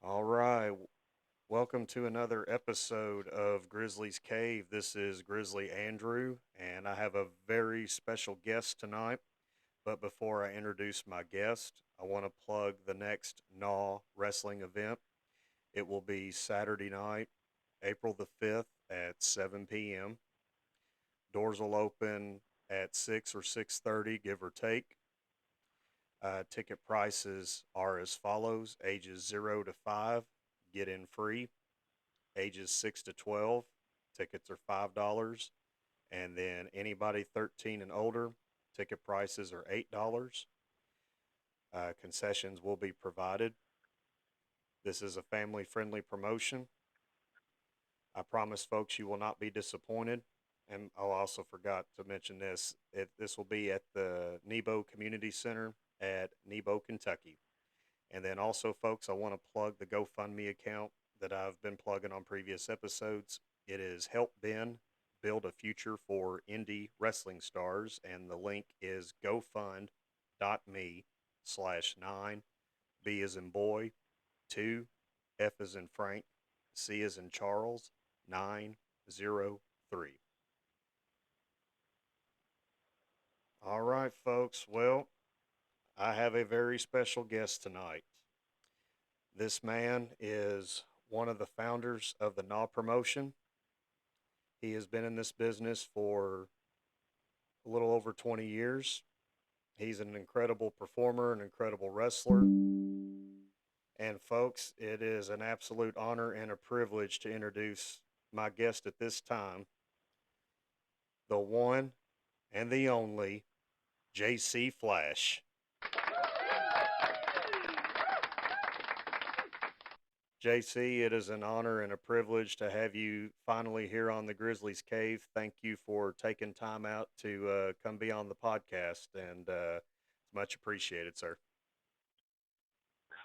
All right. Welcome to another episode of Grizzly's Cave. This is Grizzly Andrew, and I have a very special guest tonight. But before I introduce my guest, I want to plug the next NAW wrestling event. It will be Saturday night, April the 5th at 7 p.m. Doors will open at 6 or 6:30, give or take. Ticket prices are as follows: ages 0 to 5 get in free, ages 6 to 12 tickets are $5, and then anybody 13 and older, ticket prices are $8. Concessions will be provided. This is a family friendly promotion. I promise folks you will not be disappointed. And I also forgot to mention this will be at the Nebo Community Center at Nebo, Kentucky. And then also, folks, I want to plug the GoFundMe account that I've been plugging on previous episodes. It is Help Ben Build a Future for Indie Wrestling Stars, and the link is gofund.me/9 B as in boy, 2 F as in Frank, C as in Charles, 903. All right, folks. Well, I have a very special guest tonight. This man is one of the founders of the NAW promotion. He has been in this business for a little over 20 years. He's an incredible performer, an incredible wrestler. And, folks, it is an absolute honor and a privilege to introduce my guest at this time, the one and the only JC Flash. JC, it is an honor and a privilege to have you finally here on the Grizzlies Cave. Thank you for taking time out to come be on the podcast, and it's much appreciated, sir.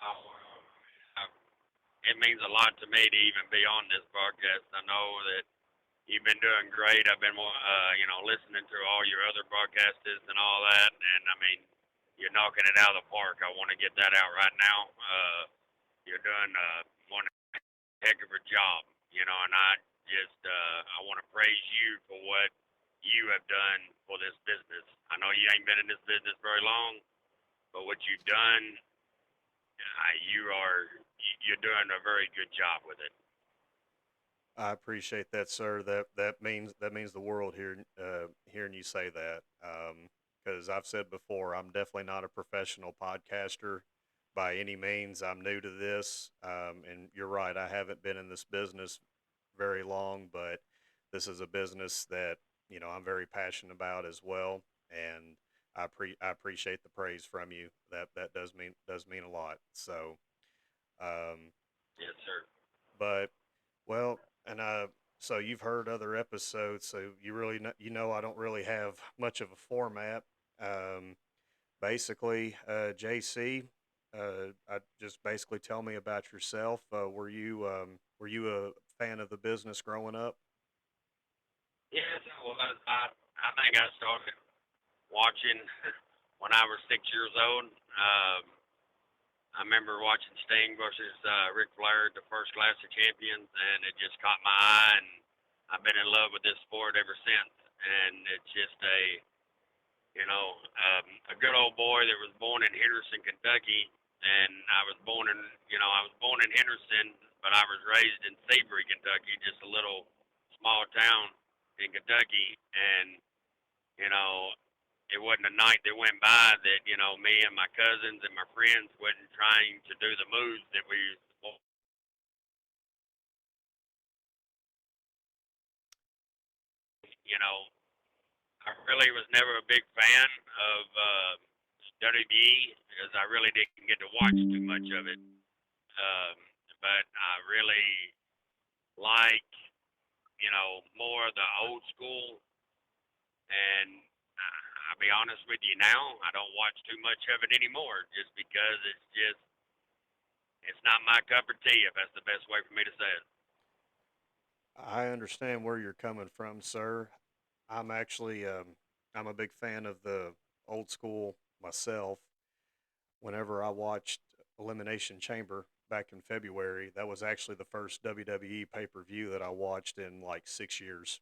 Uh, it means a lot to me to even be on this broadcast. I know that you've been doing great. I've been, listening to all your other broadcasts and all that, and I mean, you're knocking it out of the park. I want to get that out right now. You're doing one heck of a job, and I want to praise you for what you have done for this business. I know you ain't been in this business very long, but what you've done, you're doing a very good job with it. I appreciate that, sir. That means the world hearing you say that. Because I've said before, I'm definitely not a professional podcaster by any means. I'm new to this, and you're right. I haven't been in this business very long, but this is a business that I'm very passionate about as well, and I appreciate the praise from you. That does mean a lot. So, um, Yes, sir. but well, and so you've heard other episodes, so I don't really have much of a format. Um, basically, JC, I just basically tell me about yourself. Were you a fan of the business growing up? Yes, I was. I think I started watching when I was 6 years old. I remember watching Sting versus Ric Flair at the first Clash of Champions, and it just caught my eye, and I've been in love with this sport ever since. And it's just a good old boy that was born in Henderson, Kentucky, and I was born in Henderson, but I was raised in Seabury, Kentucky, just a little small town in Kentucky, and you know, it wasn't a night that went by that me and my cousins and my friends wasn't trying to do the moves that we used to. You know, I really was never a big fan of WWE because I really didn't get to watch too much of it. Um, but I really like more of the old school. And I'll be honest with you now, I don't watch too much of it anymore just because it's not my cup of tea, if that's the best way for me to say it. I understand where you're coming from, sir. I'm actually I'm a big fan of the old school myself. Whenever I watched Elimination Chamber back in February. That was actually the first WWE pay per view that I watched in like 6 years.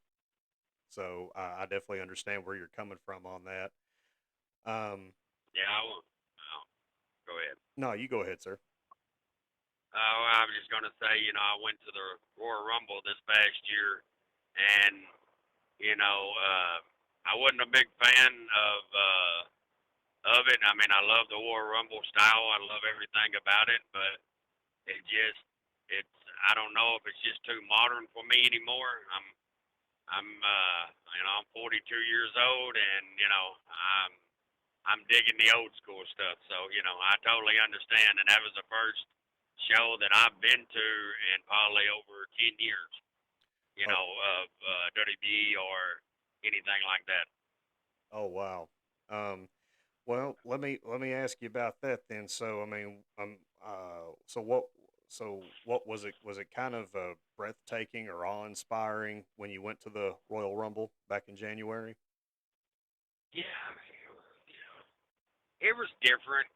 So I definitely understand where you're coming from on that. Um, Yeah, I will. Oh, go ahead. no, you go ahead, sir. I was just gonna say, I went to the Royal Rumble this past year, and you know, I wasn't a big fan of it. I mean, I love the Royal Rumble style. I love everything about it, but it just, it's, I don't know if it's just too modern for me anymore. I'm 42 years old, and I'm digging the old school stuff. So, I totally understand, and that was the first show that I've been to in probably over 10 years, Oh, of WWE or anything like that. oh wow. Um, well, let me ask you about that then. So, I mean, so what was it? Was it kind of breathtaking or awe-inspiring when you went to the Royal Rumble back in January? Yeah, it was different.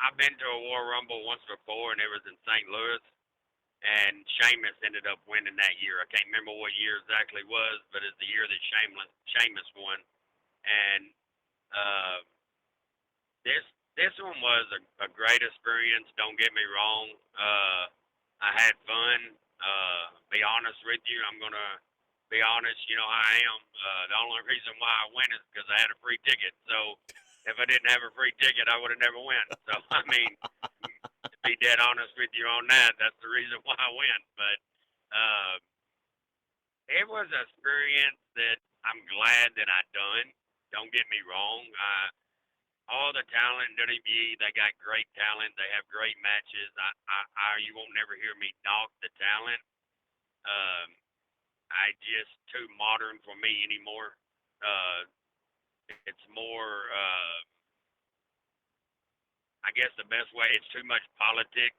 I've been to a War Rumble once before, and it was in St. Louis, and Sheamus ended up winning that year. I can't remember what year exactly it was, but it's the year that Sheamus won. And uh, this this one was a great experience. Don't get me wrong. I had fun. Be honest with you, I'm gonna be honest. I am. The only reason why I went is because I had a free ticket. So if I didn't have a free ticket, I would have never went. So I mean, to be dead honest with you on that, that's the reason why I went. But uh, it was an experience that I'm glad that I done. Don't get me wrong. All the talent in WWE, they got great talent. They have great matches. You won't never hear me knock the talent. Um, I just too modern for me anymore. Uh, it's more, I guess the best way. It's too much politics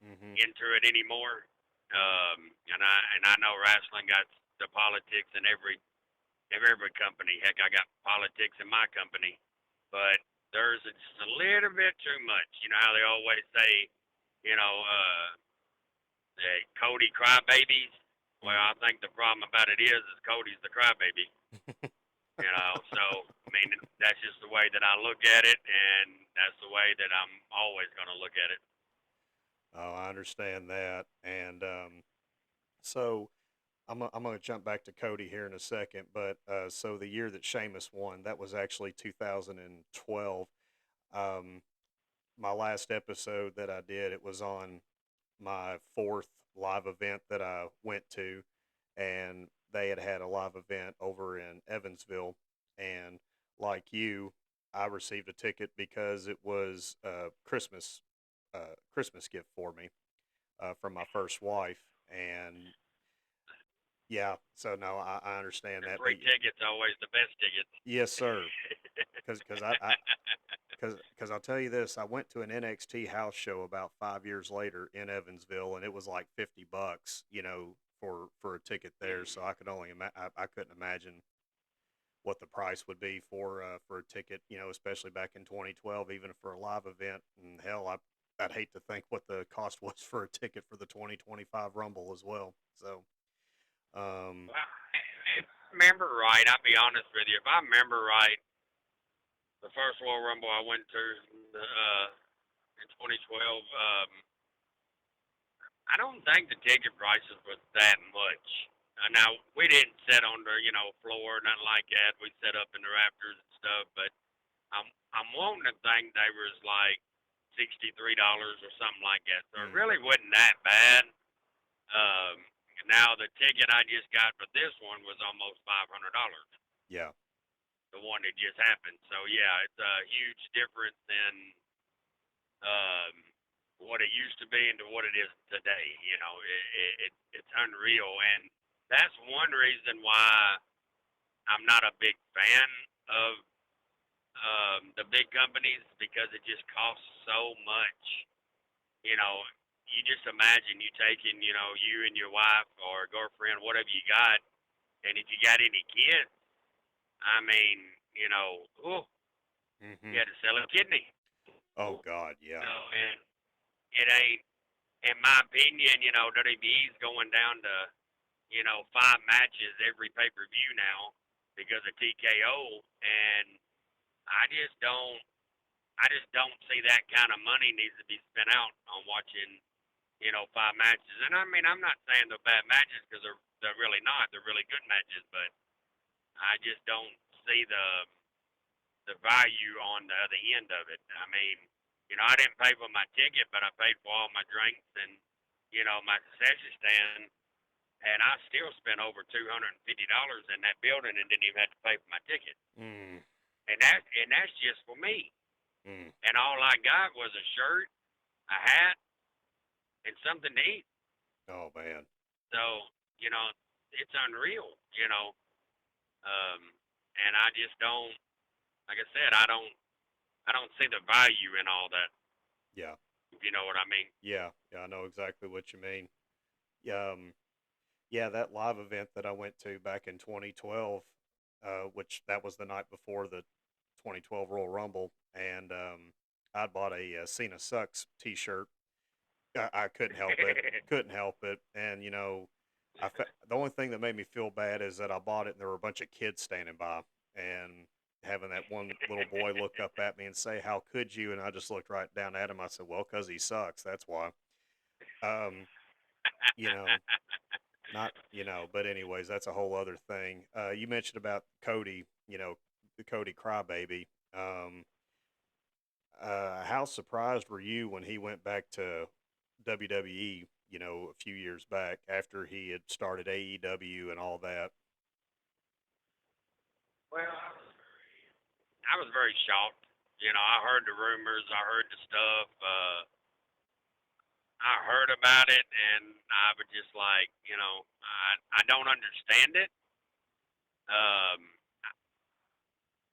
Mm-hmm. into it anymore. And I know wrestling got the politics in every company. Heck, I got politics in my company, but there's just a little bit too much. You know how they always say, you know, the Cody crybabies. Well, Mm. I think the problem about it is Cody's the crybaby. So I mean that's just the way that I look at it, and that's the way that I'm always going to look at it. Oh, I understand that. And so I'm going to jump back to Cody here in a second. But so the year that Sheamus won, that was actually 2012. Um, my last episode that I did, it was on my fourth live event that I went to, and they had had a live event over in Evansville. And like you, I received a ticket because it was a Christmas gift for me from my first wife. And yeah, so no, I understand And that. But free tickets always the best tickets. yes, sir, because I'll tell you this, I went to an NXT house show about 5 years later in Evansville, and it was like $50, for a ticket there. So I could only I couldn't imagine what the price would be for a ticket, especially back in 2012, even for a live event. And hell, I'd hate to think what the cost was for a ticket for the 2025 Rumble as well. So, um, Well, if I remember right, I'll be honest with you. If I remember right, the first Royal Rumble I went to in 2012, I don't think the ticket prices was that much. Now we didn't sit on the floor, nothing like that. We set up in the rafters and stuff, but I'm wanting to think they was like $63 or something like that. So it mm, really wasn't that bad. Um, Now the ticket I just got for this one was almost $500. yeah, The one that just happened. So yeah, it's a huge difference in um, what it used to be and to what it is today. It's unreal, and that's one reason why I'm not a big fan of the big companies because it just costs so much. You know, you just imagine you taking you and your wife or girlfriend, whatever you got, and if you got any kids, I mean, ooh, mm-hmm. you had to sell a kidney. Oh Ooh, God, yeah, and it ain't, in my opinion, WWE's going down to, 5 matches every pay per view now because of TKO, and I just don't, I just don't see that kind of money needs to be spent out on watching, 5 matches. And I mean, I'm not saying they're bad matches because they're really not. They're really good matches, but I just don't see the value on the other end of it. I mean, I didn't pay for my ticket, but I paid for all my drinks and my concession stand, and I still spent over $250 in that building and didn't even have to pay for my ticket. Mm, And that's just for me. mm. And all I got was a shirt, a hat, and something to eat. Oh man. So you know, it's unreal. Um, and I just don't. Like I said, I don't see the value in all that. Yeah. If you know what I mean. Yeah. Yeah. I know exactly what you mean. Yeah. Yeah. That live event that I went to back in 2012, which that was the night before the 2012 Royal Rumble, and I bought a Cena Sucks T-shirt. I couldn't help it. Couldn't help it. And the only thing that made me feel bad is that I bought it and there were a bunch of kids standing by, and having that one little boy look up at me and say, "How could you?" And I just looked right down at him. I said, "Well, because he sucks. That's why." Um, you know, not but anyways, that's a whole other thing. You mentioned about Cody. The Cody crybaby. Um, how surprised were you when he went back to WWE? A few years back after he had started AEW and all that. Well, I was very shocked. I heard the rumors. I heard the stuff. I heard about it, and I was just like, I don't understand it. Um,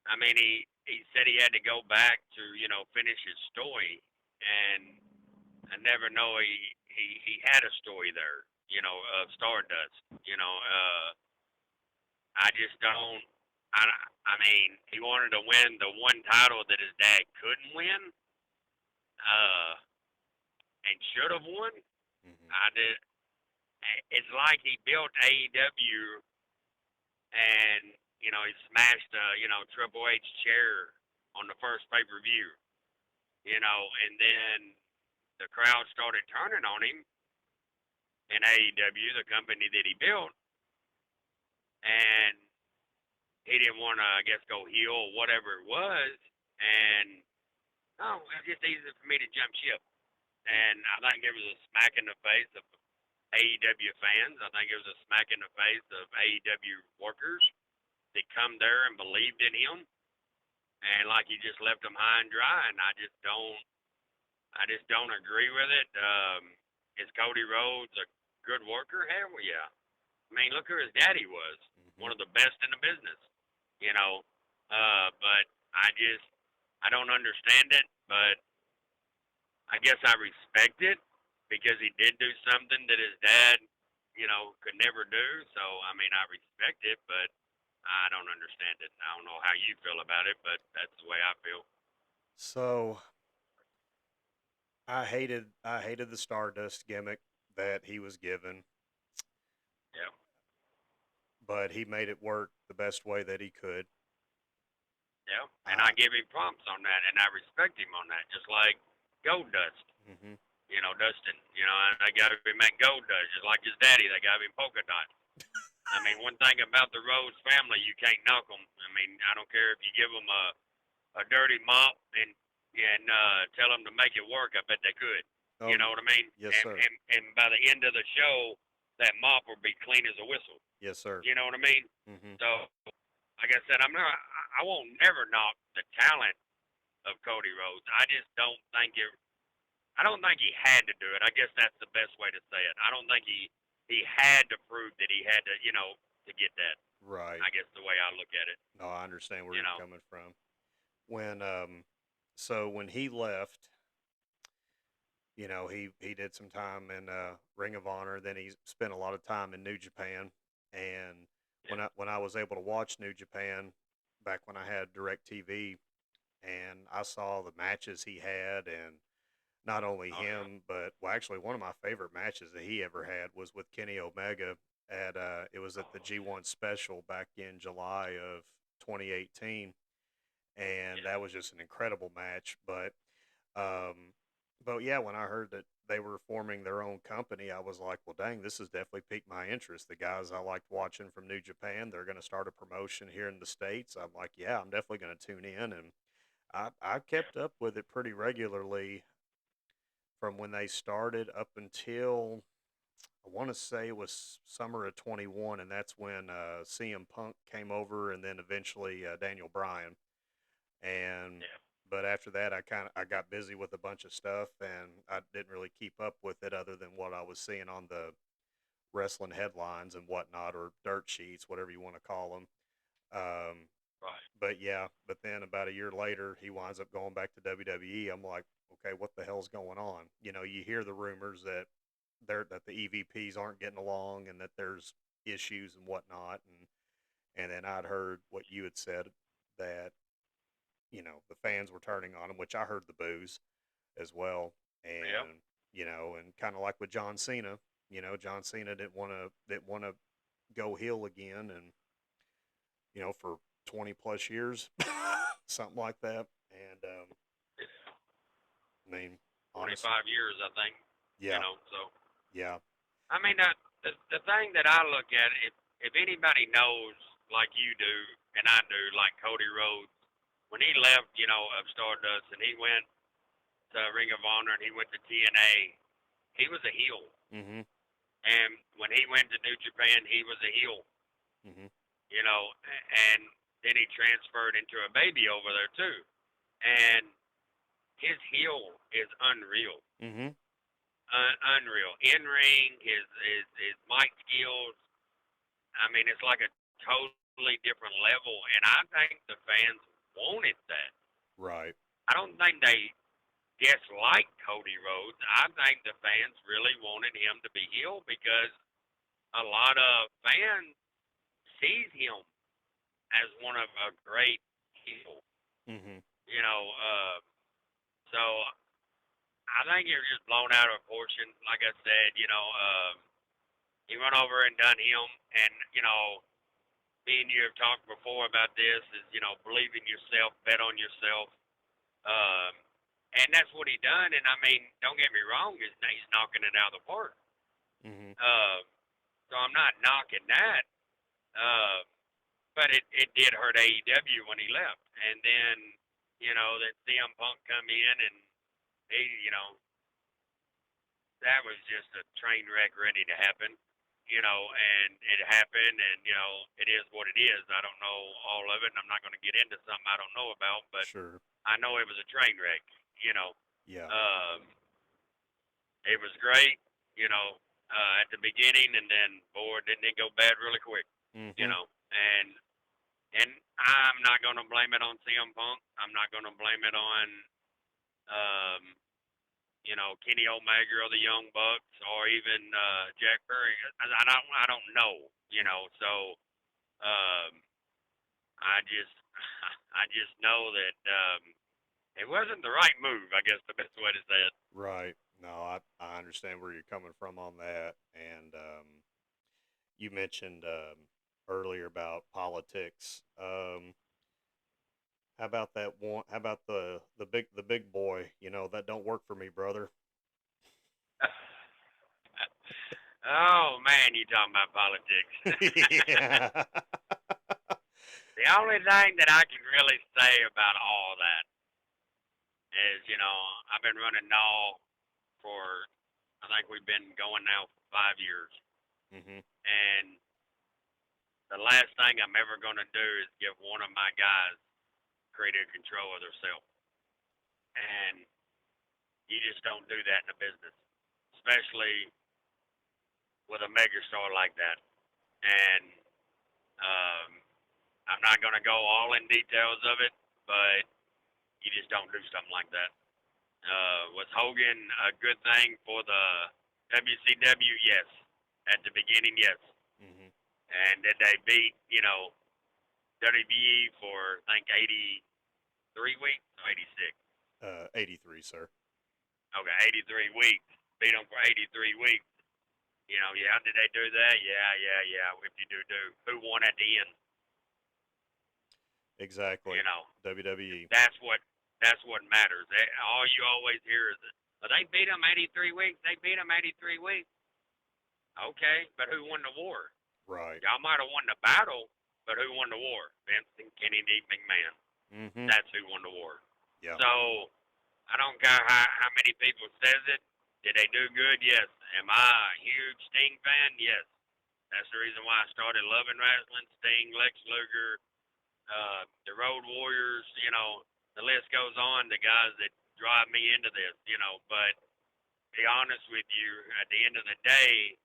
I mean, he said he had to go back to finish his story, and I never know he had a story there. Of Stardust. I just don't. I I mean, he wanted to win the one title that his dad couldn't win, uh, and should have won. Hmm. I did. It's like he built AEW, and he smashed Triple H chair on the first pay per view. And then the crowd started turning on him in AEW, the company that he built, and he didn't want to, I guess, go heel or whatever it was. And it's just easy for me to jump ship. And I think it was a smack in the face of AEW fans. I think it was a smack in the face of AEW workers that come there and believed in him. And like he just left them high and dry. And I just don't agree with it. Is Cody Rhodes a good worker? Hell yeah. I mean, look who his daddy was. Hmm. One of the best in the business. You know. But I don't understand it. But I guess I respect it because he did do something that his dad, could never do. So I mean, I respect it, but I don't understand it. I don't know how you feel about it, but that's the way I feel. So I hated the Stardust gimmick that he was given, Yeah, but he made it work the best way that he could. yeah, and I I give him prompts on that, and I respect him on that, just like Gold Dust. hmm Dustin. And they got him at Gold Dust, just like his daddy. They got him Polka Dot. I mean, one thing about the Rhodes family, you can't knock them. I mean, I don't care if you give them a dirty mop and tell them to make it work. I bet they could. Oh You know what I mean? yes And sir. and and by the end of the show, that mop will be clean as a whistle. Yes sir. You know what I mean? Hmm. So, like I said, I won't never knock the talent of Cody Rhodes. I just don't think it. I don't think he had to do it. I guess that's the best way to say it. I don't think he had to prove that he had to, to get that. Right. I guess the way I look at it. No, I understand where You you're know. coming from. When he left, he did some time in Ring of Honor. Then he spent a lot of time in New Japan. And when Yeah. I was able to watch New Japan back when I had Direct TV, and I saw the matches he had, and not only Oh yeah. him, but well, actually, one of my favorite matches that he ever had was with Kenny Omega at it was at the Oh G1 special back in July of 2018, and yeah. that was just an incredible match. Um, but yeah, when I heard that they were forming their own company, I was like, well, dang, this has definitely piqued my interest. The guys I liked watching from New Japan, they're going to start a promotion here in the States. I'm like, yeah, I'm definitely going to tune in. And I Yeah. kept up with it pretty regularly from when they started up until I want to say it was summer of 21. And that's when CM Punk came over and then eventually Daniel Bryan. And Yeah. but after that I got busy with a bunch of stuff and I didn't really keep up with it other than what I was seeing on the wrestling headlines and whatnot, or dirt sheets, whatever you want to call them. um, Right. but yeah, but then about a year later he winds up going back to WWE. I'm like, okay, what the hell's going on? You hear the rumors that the EVPs aren't getting along and that there's issues and whatnot, and then I'd heard what you had said, that the fans were turning on him, which I heard the boos as well. Yep. And and kind of like with John Cena, John Cena didn't want to go heel again, and for 20 plus years, something like that. And Yeah. I mean, honest, 25 years, I think. You yeah, know. So yeah, I mean, the thing that I look at, if anybody knows like you do and I do, like Cody Rhodes, when he left, of Stardust and he went to Ring of Honor and he went to TNA, he was a heel. mhm, And when he went to New Japan, he was a heel. mhm, And then he transferred into a baby over there too. And his heel is unreal, mhm, unreal. In ring, his mic skills. I mean, it's like a totally different level, and I think the fans wanted that. right, I don't think they disliked Cody Rhodes. I think the fans really wanted him to be heel because a lot of fans sees him as one of a great heel. mhm, You know, so I think you're just blown out of proportion. Like I said, he went over and done him, and me and you have talked before about this. Is believe in yourself, bet on yourself, um, and that's what he done. And I mean, don't get me wrong, he's knocking it out of the park. mhm, Uh, so I'm not knocking that, uh, but it did hurt AEW when he left, and then that CM Punk come in and he that was just a train wreck ready to happen. And it happened, and it is what it is. I don't know all of it, and I'm not going to get into something I don't know about, but sure, I know it was a train wreck. You know, yeah, um, it was great. At the beginning, and then boy, didn't it go bad really quick. mhm, And I'm not going to blame it on CM Punk. I'm not going to blame it on um, Kenny Omega or the Young Bucks or even Jack Perry. I don't know. So um, I just I just know that it wasn't the right move. I guess the best way to say it. right. No, I understand where you're coming from on that. And you mentioned earlier about politics. How about that one? How about the big boy? That don't work for me, brother. Oh man, you talking about politics? Yeah. The only thing that I can really say about all that is, I've been running NAW for, I think we've been going now for 5 years. Mhm. And the last thing I'm ever going to do is give one of my guys creative control of themselves. And you just don't do that in a business, especially with a megastar like that. And um, I'm not going to go all in details of it, but you just don't do something like that. Was Hogan a good thing for the WCW? Yes. At the beginning, yes. Mhm. And did they beat, WBE for, I think, 83 weeks? No, 86. 83, sir. Okay, 83 weeks. Beat them for 83 weeks. You know, yeah, did they do that? Yeah. If you do, who won at the end? Exactly. You know, WWE. that's what matters. All you always hear is, well, they beat them 83 weeks. They beat them 83 weeks. Okay, but who won the war? Right. Y'all might have won the battle, but who won the war? Vince and Kenny D. McMahon. Mm-hmm. That's who won the war. Yeah. So I don't care how many people says it. Did they do good? Yes. Am I a huge Sting fan? Yes. That's the reason why I started loving wrestling. Sting, Lex Luger, the Road Warriors. You know, the list goes on. The guys that drive me into this. You know, but to be honest with you, at the end of the day,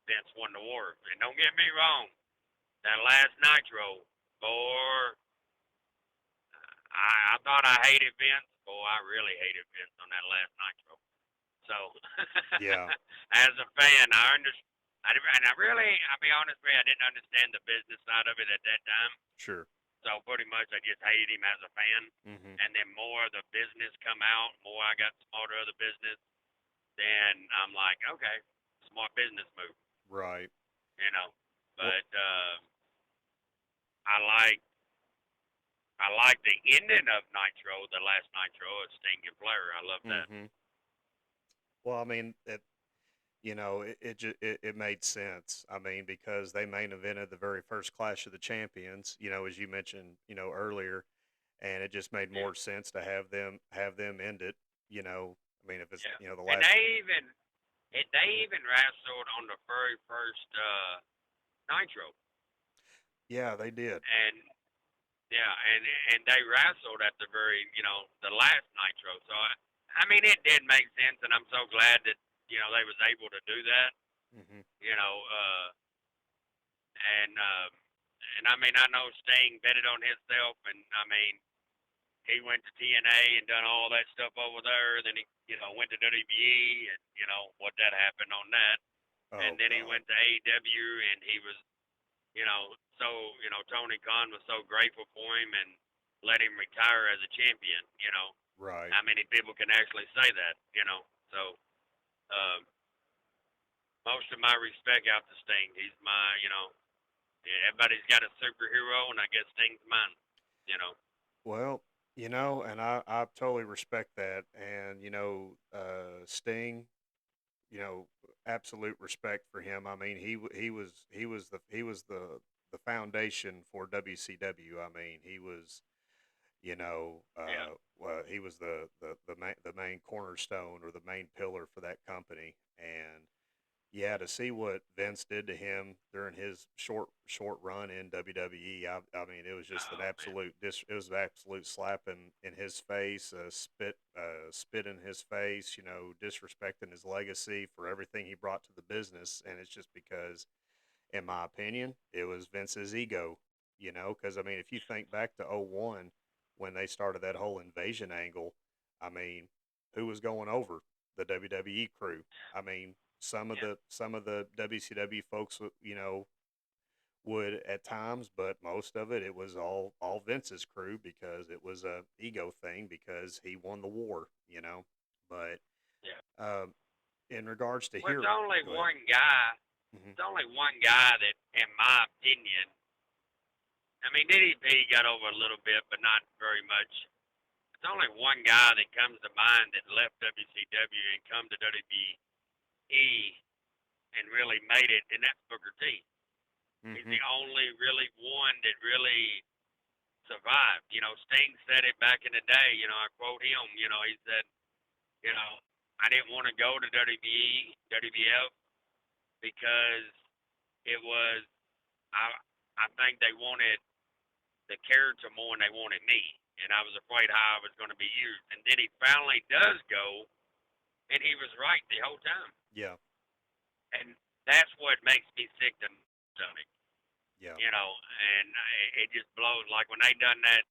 Vince won the war. And don't get me wrong, that last Nitro, boy, I thought I hated Vince. Boy, I really hated Vince on that last Nitro. So, Yeah. as a fan, I understand. And I really, I'll be honest with you, I didn't understand the business side of it at that time. Sure. So pretty much, I just hated him as a fan. Mm-hmm. And then more of the business come out, more I got smarter of the business. Then I'm like, okay, smart business move, Right. you know. Well. But I like the ending of Nitro, the last Nitro of Sting and Flair. I love that. Mm-hmm. Well, I mean, it made sense. I mean, because they main evented the very first Clash of the Champions, as you mentioned, earlier, and it just made Yeah, more sense to have them end it. I mean, if it's yeah. the And last. they even wrestled on the very first Nitro, Yeah, they did. and yeah, and they wrestled at the very the last Nitro. So I mean, it did make sense, and I'm so glad that they was able to do that. Hmm. You know, and I mean, I know Sting betted on himself, and I mean, he went to TNA and done all that stuff over there. Then he, went to WWE, and what that happened on that. And Oh then he God. went to AEW, and he was, so Tony Khan was so grateful for him and let him retire as a champion. Right. How many people can actually say that? So um, most of my respect out to Sting. He's my, yeah, everybody's got a superhero, and I guess Sting's mine. You know, Well, and I totally respect that, and Sting, you know, absolute respect for him. I mean, he was the foundation for WCW. I mean, he was, yeah, he was the main cornerstone or the main pillar for that company, and yeah, to see what Vince did to him during his short run in WWE, I mean, it was just an oh man, it was an absolute slap in his face, spit in his face, disrespecting his legacy for everything he brought to the business, and it's just because, in my opinion, it was Vince's ego, because I mean, if you think back to '01 when they started that whole invasion angle, I mean, who was going over? The WWE crew. I mean, some of yeah, the WCW folks, would at times, but most of it was all Vince's crew because it was a ego thing because he won the war, But yeah. um, in regards to Well, here, go ahead. Hmm. It's only one guy that, in my opinion, I mean, DDP got over a little bit, but not very much. It's only one guy that comes to mind that left WCW and come to WWE and really made it, and that's Booker T. He's Hmm. the only really one that really survived. Sting said it back in the day. I quote him. He said, you know, I didn't want to go to WWF because it was I think they wanted the character more than they wanted me, and I was afraid how I was going to be used. And then he finally does go, and he was right the whole time. Yeah, And that's what makes me sick to my stomach. yeah, And it just blows. Like when they done that,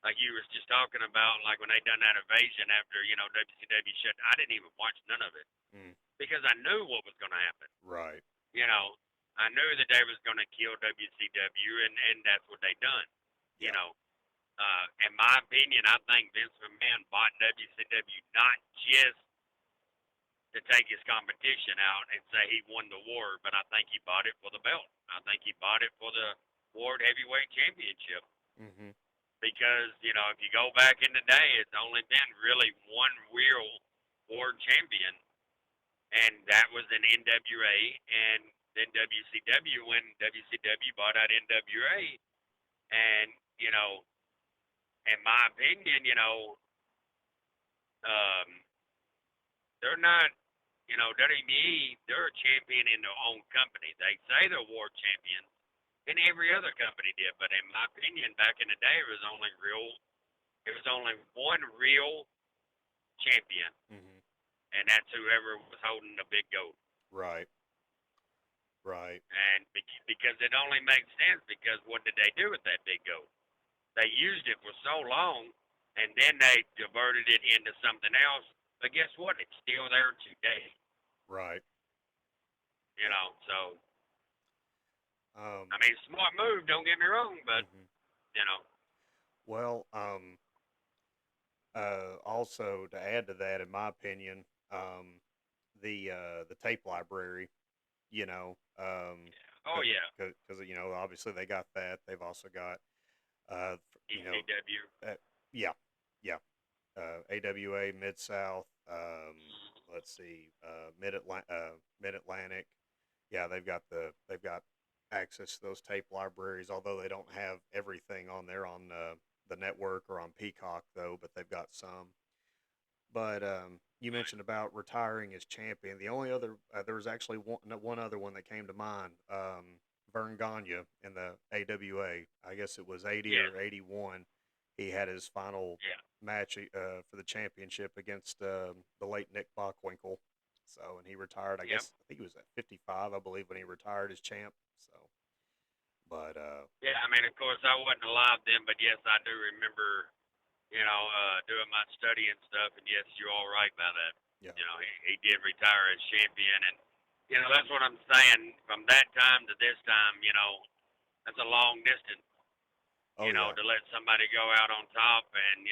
like you was just talking about, like when they done that invasion after WCW shut, I didn't even watch none of it mm, because I knew what was going to happen. right, You know, I knew that they was going to kill WCW, and that's what they done. You yeah, know, In my opinion, I think Vince McMahon bought WCW not just to take his competition out and say he won the war, but I think he bought it for the belt. I think he bought it for the World Heavyweight Championship. Mhm. Because, if you go back in the day, it's only been really one real world champion, and that was in NWA, and then WCW when WCW bought out NWA. And, in my opinion, um, they're not, WWE, they're a champion in their own company. They say they're world champions, and every other company did. But in my opinion, back in the day, it was only one real champion, Mhm. and that's whoever was holding the big gold. Right. Right. And because it only makes sense, because what did they do with that big gold? They used it for so long, and then they diverted it into something else. But guess what? It's still there today. Right. So Um. I mean, smart move. Don't get me wrong, but Mhm. you know, Well. Also, to add to that, in my opinion, the tape library. You know. oh yeah, Because obviously they got that. They've also got uh, you know, ECW. uh, yeah, yeah. AWA Mid South. Let's see, Mid Atlantic. Yeah, they've got access to those tape libraries. Although they don't have everything on there on the network or on Peacock though, but they've got some. But you mentioned about retiring as champion. The only other there was actually one other one that came to mind. Vern Gagne in the AWA. I guess it was 80 Yes, or 81. He had his final yeah, match for the championship against the late Nick Bockwinkel. So, and he retired. yep, I think he was at 55, I believe, when he retired as champ. So, but yeah. I mean, of course, I wasn't alive then, but yes, I do remember. Doing my study and stuff, and yes, you're all right about that. yeah. He did retire as champion, and that's what I'm saying. From that time to this time, that's a long distance. Oh yeah. To let somebody go out on top and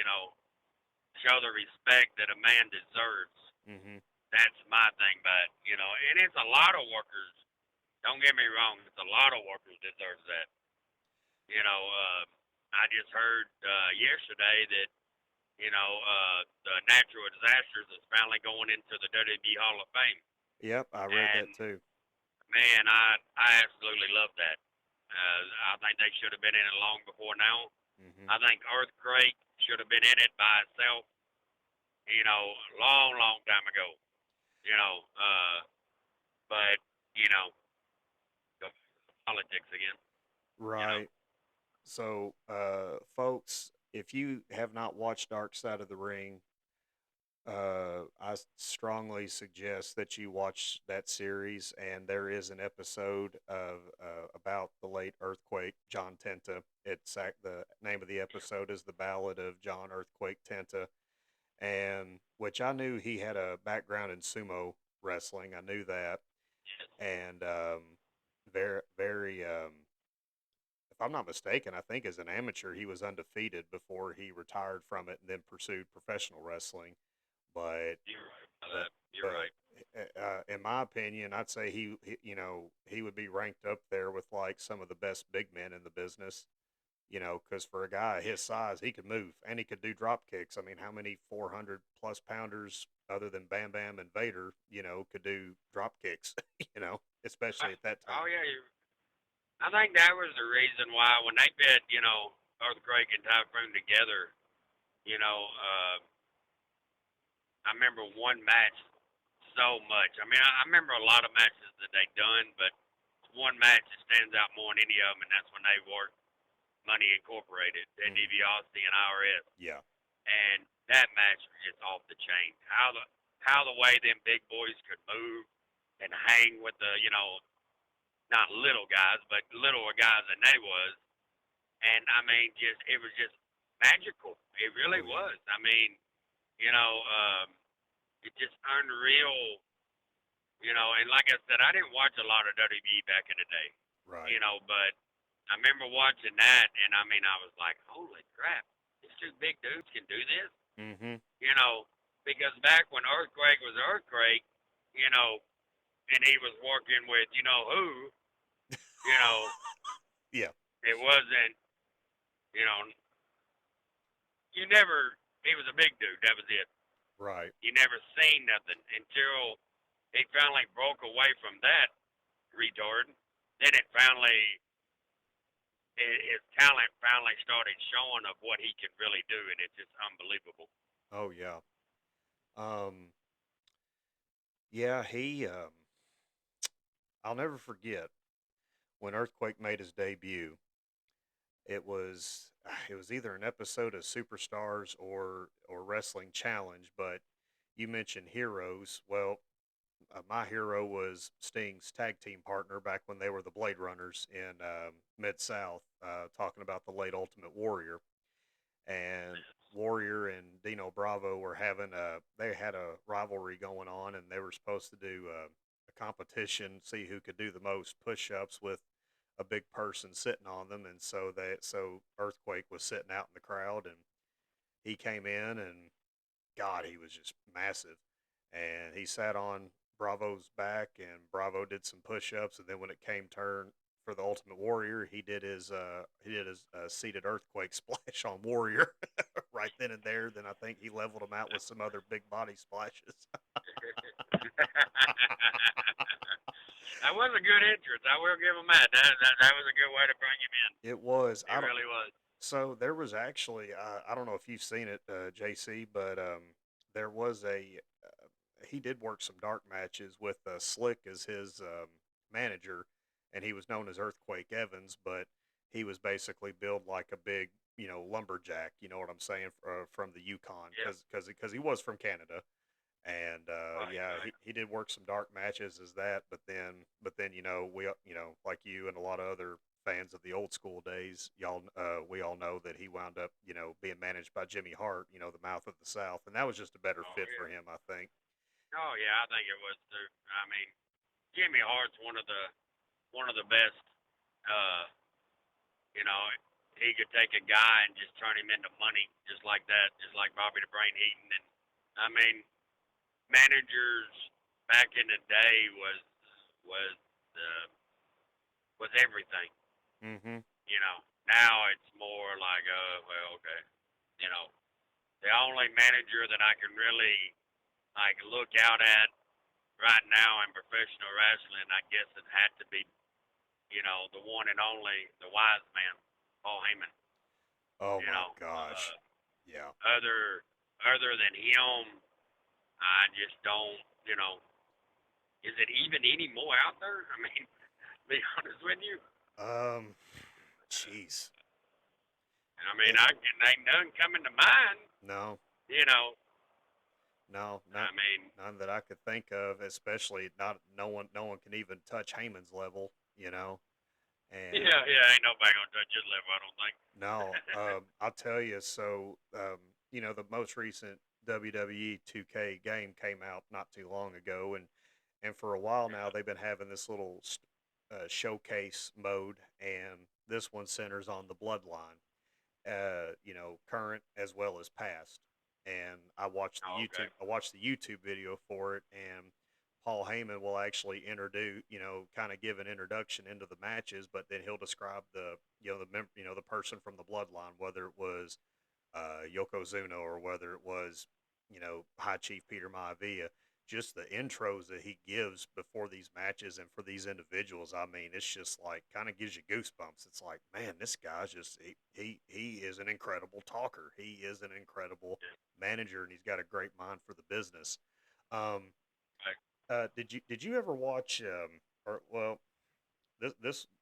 show the respect that a man deserves. Mhm. That's my thing, but and it's a lot of workers. Don't get me wrong, it's a lot of workers deserves that. I just heard yesterday that the natural disasters is finally going into the WWE Hall of Fame. Yep, I read And that too. man, I absolutely love that. I think they should have been in it long before now. Mhm. I think Earthquake should have been in it by itself. Long, long time ago. You know, uh, but you know, the politics again. You know, Right. So, folks, if you have not watched Dark Side of the Ring, strongly suggest that you watch that series. And there is an episode of about the late earthquake, John Tenta. The name of the episode is "The Ballad of John Earthquake Tenta," and which I knew he had a background in sumo wrestling. I knew that, yes, and very, very. If I'm not mistaken, I think as an amateur he was undefeated before he retired from it and then pursued professional wrestling. But you're right about but that. You're but right. in my opinion, I'd say he would be ranked up there with like some of the best big men in the business. Because for a guy his Yes, size, he could move and he could do drop kicks. I mean, how many 400 plus pounders other than Bam Bam and Vader, could do drop kicks? Especially at that oh time. yeah, I think that was the reason why when they put Earthquake and Typhoon together. You know, I remember one match so much. I mean, I remember a lot of matches that they done, but one match that stands out more than any of them, and that's when they worked Money Incorporated, Ted Hmm. DiBiase and IRS, Yeah. and that match was just off the chain. How the way them big boys could move and hang with the not little guys, but littler guys than they was, and I mean, just it was just magical. It really Oh yeah. was. I mean, you know, it's just unreal. And like I said, I didn't watch a lot of WWE back in the day. Right. But I remember watching that, and I mean, I was like, holy crap. these two big dudes can do this, Mhm. you know, because back when Earthquake was Earthquake, you know, and he was working with you know who, you know, Yeah. it wasn't, you know, you never. He was a big dude. That was it. Right. You never seen nothing until he finally broke away from that retard. Then it finally, his talent finally started showing of what he can really do, and it's just unbelievable. Oh yeah. Um. Yeah. I'll never forget when Earthquake made his debut. It was either an episode of Superstars or Wrestling Challenge, but you mentioned heroes. Well, my hero was Sting's tag team partner back when they were the Blade Runners in Mid South, talking about the late Ultimate Warrior. And Warrior and Dino Bravo were they had a rivalry going on, and they were supposed to do a competition, see who could do the most push-ups with a big person sitting on them. And so Earthquake was sitting out in the crowd, and he came in, and God, he was just massive. And he sat on Bravo's back, and Bravo did some push-ups. And then when it came turn for the Ultimate Warrior, he did his seated Earthquake splash on Warrior right then and there. Then I think he leveled him out with some other big body splashes. That was a good entrance. I will give him that. That was a good way to bring him in. It was. It I don't. really was. So there was actually. I don't know if you've seen it, JC, but there was a. He did work some dark matches with Slick as his manager, and he was known as Earthquake Evans, but he was basically built like a big, lumberjack. You know what I'm saying? From the Yukon, Yeah. because he was from Canada, and Right. yeah, Right. he did work some dark matches as that. But then like you and a lot of other fans of the old school days, we all know that he wound up being managed by Jimmy Hart, the mouth of the South, and that was just a better Oh fit for yeah. him, I think. Oh yeah. I think it was too. I mean, Jimmy Hart's one of the best. Uh, you know, he could take a guy and just turn him into money, just like that, just like Bobby the Brain Heaton. And I mean, managers back in the day was uh, was everything. Mm-hmm. You know, now it's more like, well, okay. You know, the only manager that I can really like look out at right now in professional wrestling, I guess it had to be, you know, the one and only, the wise man, Paul Heyman. Oh You my know, gosh. Yeah. other than him, I just don't. You know, is it even any more out there? I mean, to be honest with you, Um. Jeez. I mean, It, I can ain't none coming to mind. no. You know, No. I Not mean, none that I could think of. Especially not no one can even touch Heyman's level. And yeah, ain't nobody gonna touch his level. I don't think. no, I'll tell you. So, the most recent WWE 2K game came out not too long ago, and for a while now they've been having this little showcase mode, and this one centers on the Bloodline, current as well as past. And Oh, okay. I watched the YouTube video for it, and Paul Heyman will actually introduce, kind of give an introduction into the matches, but then he'll describe the person from the bloodline, whether it was Yokozuna or whether it was, High Chief Peter Maivia. Just the intros that he gives before these matches and for these individuals, I mean, it's just like kind of gives you goosebumps. It's like, man, this guy's just he is an incredible talker. He is an incredible Yeah. manager, and he's got a great mind for the business. Um, Like, did you ever watch or well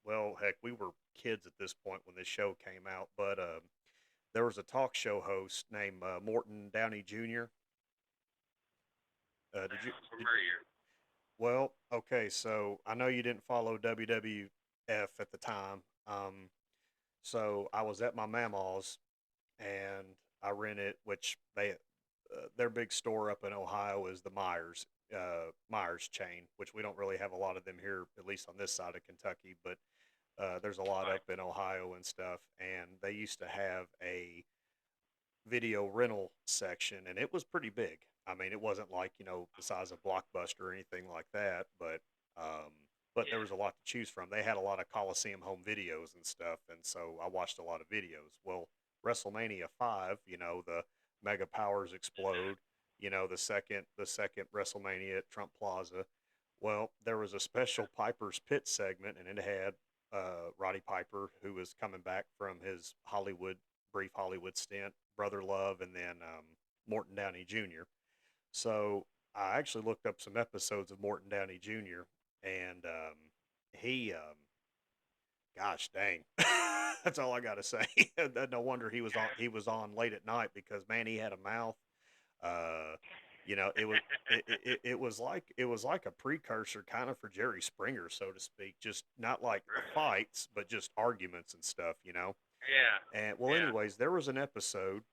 well, heck, we were kids at this point when this show came out, but there was a talk show host named Morton Downey Jr. Did you sounds did, familiar. well, okay, so I know you didn't follow WWF at the time. So I was at my mama's, and I rented, which their big store up in Ohio is the Myers chain, which we don't really have a lot of them here, at least on this side of Kentucky, but there's a lot Like, up in Ohio and stuff. And they used to have video rental section, and it was pretty big. I mean, it wasn't like the size of Blockbuster or anything like that, um, but there Yeah. was a lot to choose from. They had a lot of Coliseum home videos and stuff, and so I watched a lot of videos. Well, WrestleMania 5, the Mega Powers explode. The second WrestleMania at Trump Plaza. Well, there was a special Piper's Pit segment, and it had Roddy Piper, who was coming back from his brief Hollywood stint, Brother Love, and then Morton Downey Jr. So I actually looked up some episodes of Morton Downey Jr. and he, gosh dang, that's all I got to say. No wonder he was on late at night because man, he had a mouth. Uh, it was like a precursor kind of for Jerry Springer, so to speak. Just not like Right. fights, but just arguments and stuff. Yeah. And well, Yeah. anyways, there was an episode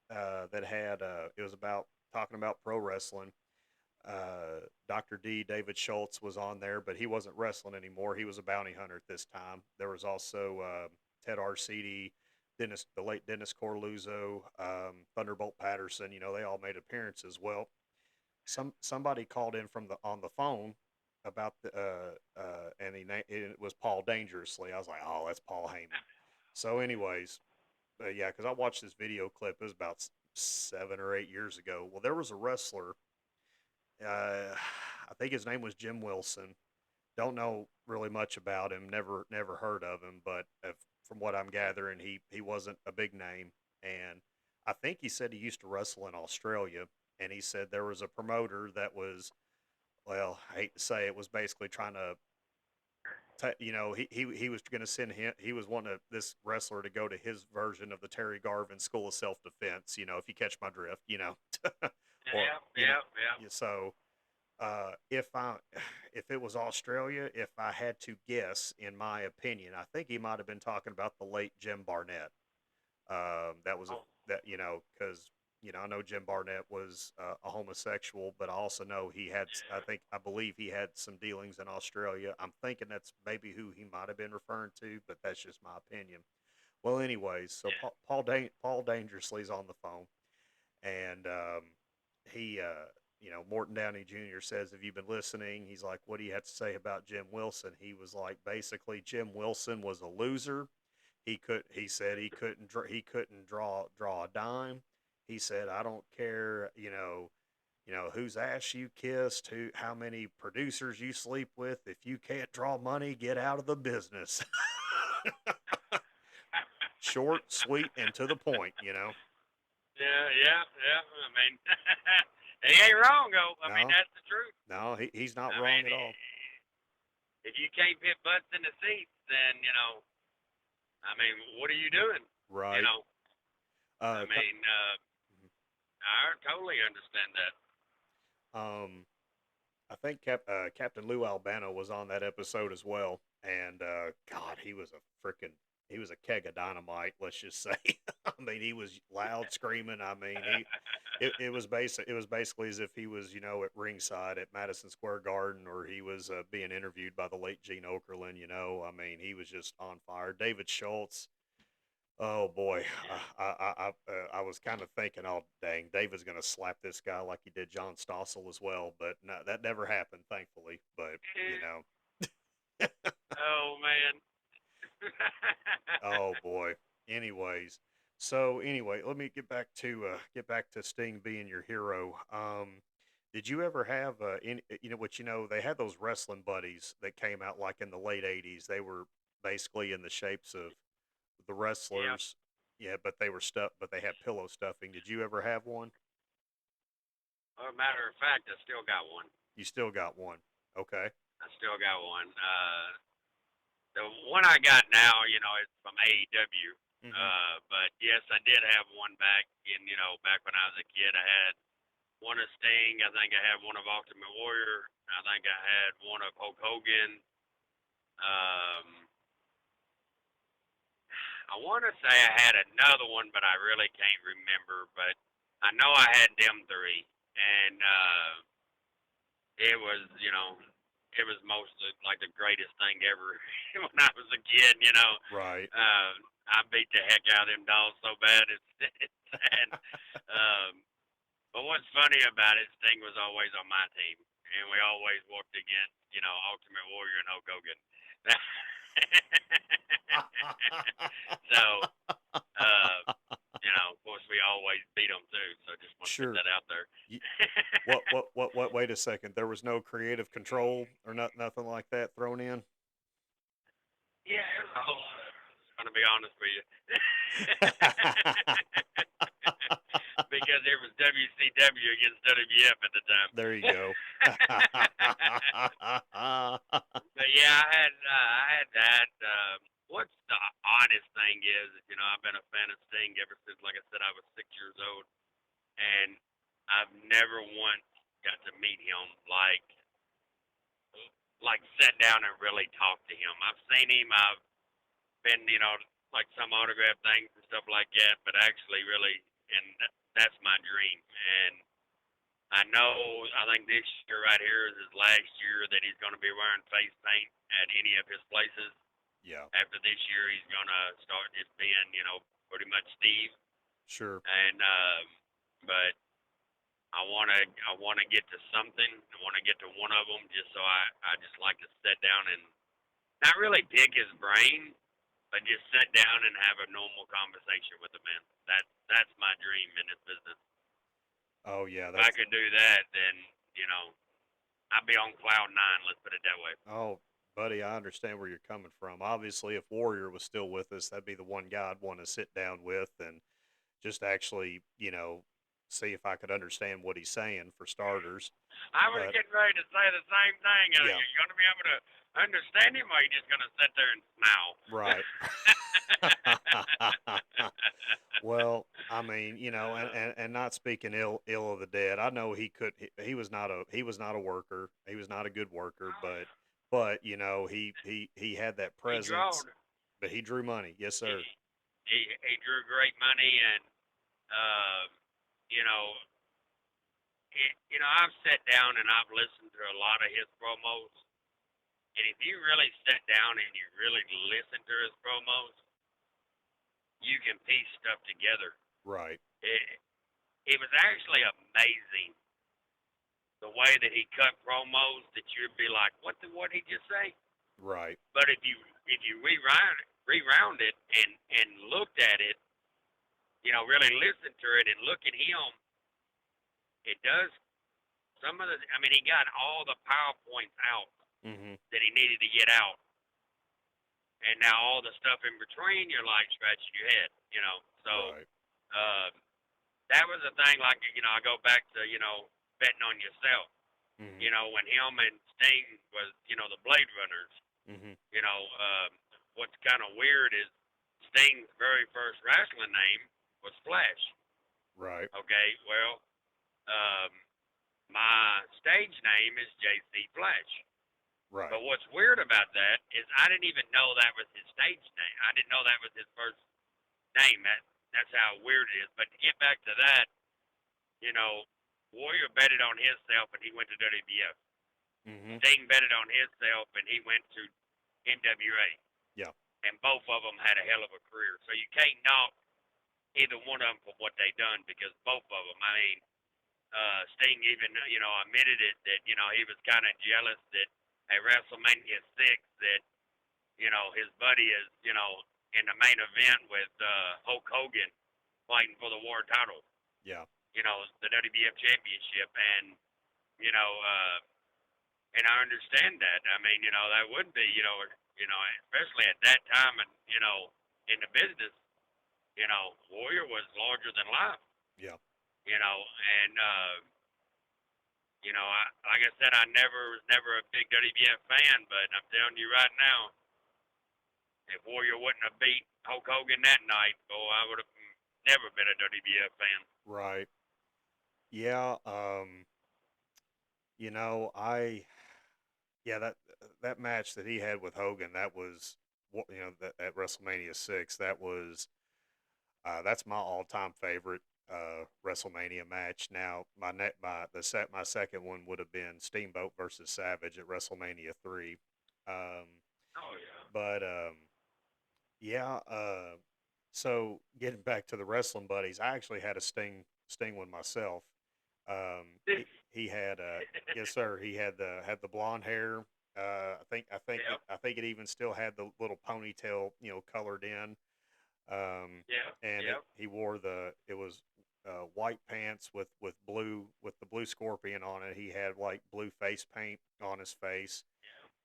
that had it was about talking about pro wrestling. Dr. D, David Schultz was on there, but he wasn't wrestling anymore. He was a bounty hunter at this time. There was also Ted Arcidi, the late Dennis Corluzzo, Thunderbolt Patterson. They all made appearances. Well, somebody called in from the on the phone about and it was Paul Dangerously. I was like, oh, that's Paul Heyman. So, anyways, yeah, because I watched this video clip. It was about 7 or 8 years ago. Well, there was a wrestler. I think his name was Jim Wilson. Don't know really much about him. Never heard of him. But from what I'm gathering, he wasn't a big name. And I think he said he used to wrestle in Australia. And he said there was a promoter that was, well, I hate to say it, was basically trying to he was going to send him. He was wanting this wrestler to go to his version of the Terry Garvin School of Self Defense. If you catch my drift. Or Yeah. Yeah. Yeah. so if it was Australia, if I had to guess, in my opinion, I think he might have been talking about the late Jim Barnett. That was Oh. because I know Jim Barnett was a homosexual, but I also know Yeah. I believe he had some dealings in Australia. I'm thinking that's maybe who he might have been referring to, but that's just my opinion. Well, anyways, so Yeah. Paul Dangerously's on the phone, and he, Morton Downey Jr. says, "Have you been listening?" He's like, "What do you have to say about Jim Wilson?" He was like, basically, Jim Wilson was a loser. He said he couldn't draw a dime. He said, "I don't care, whose ass you kissed, how many producers you sleep with. If you can't draw money, get out of the business." Short, sweet, and to the point. Yeah. Yeah. Yeah. I mean, he ain't wrong though. I mean, No, that's the truth. no, he's not I wrong mean, at all. if you can't fit butts in the seats, then I mean, what are you doing? You Right. know. I Uh, co- mean, I totally understand that. um, I think Captain Lou Albano was on that episode as well, and God, he was a keg of dynamite. Let's just say. I mean, he was loud screaming. I mean, it was basically as if he was at ringside at Madison Square Garden, or he was being interviewed by the late Gene Okerlund. I mean, he was just on fire. David Schultz. Oh boy, Yeah. I was kind of thinking, oh dang, David's gonna slap this guy like he did John Stossel as well, but no, that never happened, thankfully. But you know, Oh man. oh boy. Anyways, so anyway, let me get back to Sting being your hero. Did you ever have they had those wrestling buddies that came out like in the late '80s. They were basically in the shapes of the Yeah. wrestlers. Yeah, but they were stuff, but they had pillow stuffing. Did you ever have one? Well, matter of fact, I still got one. You still got one. Okay. I still got one. The one I got now, it's from AEW. Hmm. But yes, I did have one back back when I was a kid. I had one of Sting. I think I had one of Ultimate Warrior. I think I had one of Hulk Hogan. Um, I want to say I had another one, but I really can't remember. But I know I had them three, and it was it was mostly like the greatest thing ever when I was a kid. You know, Right. uh, I beat the heck out of them dogs so bad it's sad. Um, but what's funny about it, Sting was always on my team, and we always worked against Ultimate Warrior and Hulk Hogan. So, uh, of course, we always beat them too. So just want to put Sure. that out there. Y- what? Wait a second. There was no creative control or nothing like that thrown in. Yeah, it was a whole lot of. I'm gonna be honest with you. Because it was WCW against WWF at the time. There you go. But yeah, I had that. What's the oddest thing is, I've been a fan of Sting ever since, like I said, I was 6 years old, and I've never once got to meet him like sit down and really talk to him. I've seen him. I've been, like some autograph things and stuff like that, but actually, really, and that's my dream. And I think this year right here is his last year that he's going to be wearing face paint at any of his places. Yeah. After this year, he's going to start just being, pretty much Steve. Sure. And but I want to get to something. I want to get to one of them, just so I just like to sit down and not really pick his brain, but just sit down and have a normal conversation with the man. That's my dream in this business. Oh yeah. If I That's could do that, then you know I'd be on cloud nine. Let's put it that way. Oh, buddy, I understand where you're coming from. Obviously, if Warrior was still with us, that'd be the one guy I'd want to sit down with and just actually, see if I could understand what he's saying for starters. I was But getting ready to say the same thing. yeah, You're going to be able to understand him, or are you just going to sit there and smile? right. Well, I mean, and not speaking ill of the dead. I know he could. He was not a worker. He was not a good worker, but he had that he presence. drawed. But he drew money. Yes, He, sir. he drew great money, and uh, you know, I've sat down and I've listened to a lot of his promos, and if you really sit down and you really listen to his promos, you can piece stuff together. Right. It, it was actually amazing the way that he cut promos that you'd be like, what did he just say? Right. But if you reround it and looked at it, really listen to it and look at him, it does some of the. I mean, he got all the powerpoints out Mm-hmm. that he needed to get out, and now all the stuff in between, you're like scratching your head. So Right. uh, that was the thing. Like I go back to betting on yourself. Mm-hmm. When him and Sting was the Blade Runners. Mm-hmm. What's kind of weird is Sting's very first wrestling name was Flash. Right. Okay, well, um, my stage name is JC Flash. Right. But what's weird about that is I didn't even know that was his stage name. I didn't know that was his first name. That's how weird it is. But to get back to that, you know, Warrior betted on himself and he went to WWF. Mm-hmm. Sting betted on himself and he went to NWA. Yeah. And both of them had a hell of a career. So you can't knock either one of them for what they done because both of them. I mean, Sting even admitted it that he was kind of jealous that at WrestleMania 6 that his buddy is in the main event with Hulk Hogan fighting for the world title. Yeah. The WWF Championship, and and I understand that. I mean, that would be especially at that time, and in the business, Warrior was larger than life. Yeah. And like I said, I was never a big WWF fan, but I'm telling you right now, if Warrior wouldn't have beat Hulk Hogan that night, I would have never been a WWF fan. Right. Yeah. I yeah that match that he had with Hogan, that was that at WrestleMania 6, that was that's my all-time favorite. WrestleMania match. Now my second one would have been Steamboat versus Savage at WrestleMania 3. Um, Oh yeah. but yeah. So getting back to the wrestling buddies, I actually had a Sting one myself. He had yes sir, he had the blonde hair. Yep. I think it even still had the little ponytail, colored in. Yep. And Yep. he wore it was white pants with the blue scorpion on it. He had like blue face paint on his face,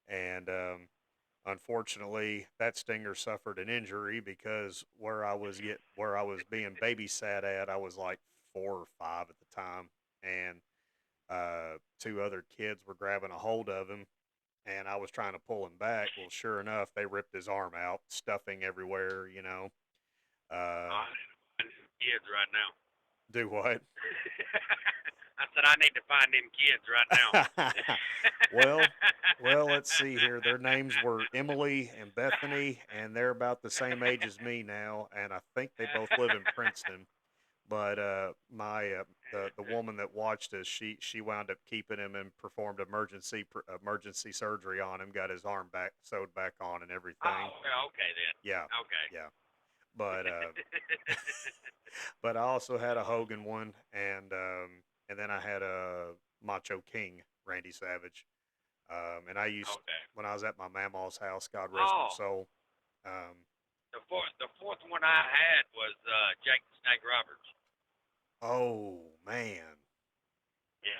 Yep. and unfortunately, that Stinger suffered an injury because where I was being babysat at, I was like 4 or 5 at the time, and two other kids were grabbing a hold of him, and I was trying to pull him back. Well, sure enough, they ripped his arm out, stuffing everywhere. Uh, I need to find them kids right now. do what? I said I need to find them kids right now. well, well, let's see here. Their names were Emily and Bethany, and they're about the same age as me now, and I think they both live in Princeton. But my the woman that watched us, she wound up keeping him and performed emergency surgery on him, got his arm back sewed back on and Oh, everything. well, okay then. Yeah, Okay. yeah. But but I also had a Hogan one, and then I had a Macho King Randy Savage. And I used Okay. when I was at my mamaw's house, God rest her Oh, soul. Um, the fourth one I had was Jake the Snake Roberts. oh man, Yeah.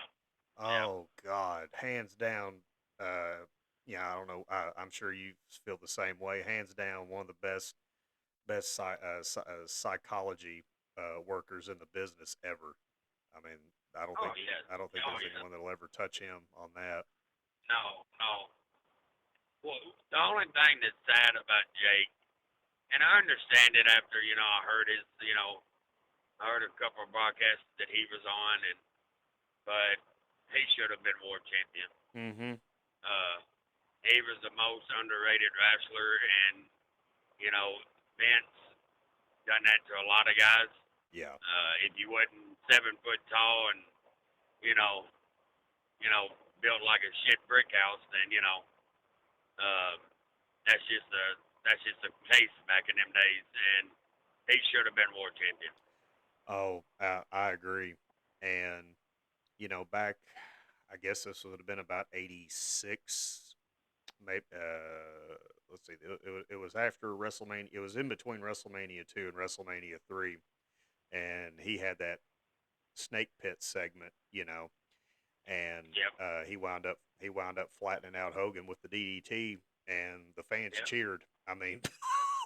Yeah. oh God, hands down. Uh, yeah, I don't know. I'm sure you feel the same way. Hands down, one of the best psychology workers in the business ever. I mean, Oh yes. I don't think Oh there's yeah. anyone that'll ever touch him on that. No. No. Well, the only thing that's sad about Jake, and I understand it after I heard I heard a couple of broadcasts that he was on, but he should have been world champion. Mm-hmm. Uh, he was the most underrated wrestler, and you know Vince done that to a lot of guys. Yeah. If you wasn't 7 foot tall and you know you know built like a shit brick house, then uh, that's just the case back in them days, and he should have been world champion. Oh, I agree. And back, I guess this would have been about 86. Maybe, let's see, it was after WrestleMania. It was in between WrestleMania 2 and WrestleMania 3. And he had that snake pit segment, and Yep. he wound up flattening out Hogan with the DDT, and the fans Yep. cheered. I mean,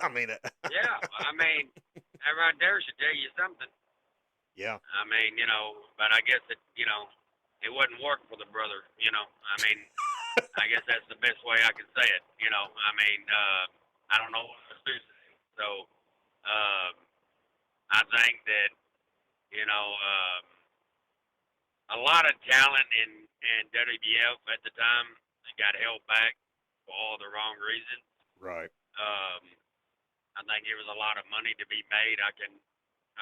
I mean, Yeah. I mean, that right there should tell you something. yeah, I mean, but I guess it wasn't work for the brother. I mean, I guess that's the best way I can say it. I mean, I don't know what else to say. So, um, I think that you know, a lot of talent in WWF at the time got held back for all the wrong reasons. right. Um, I think there was a lot of money to be made. I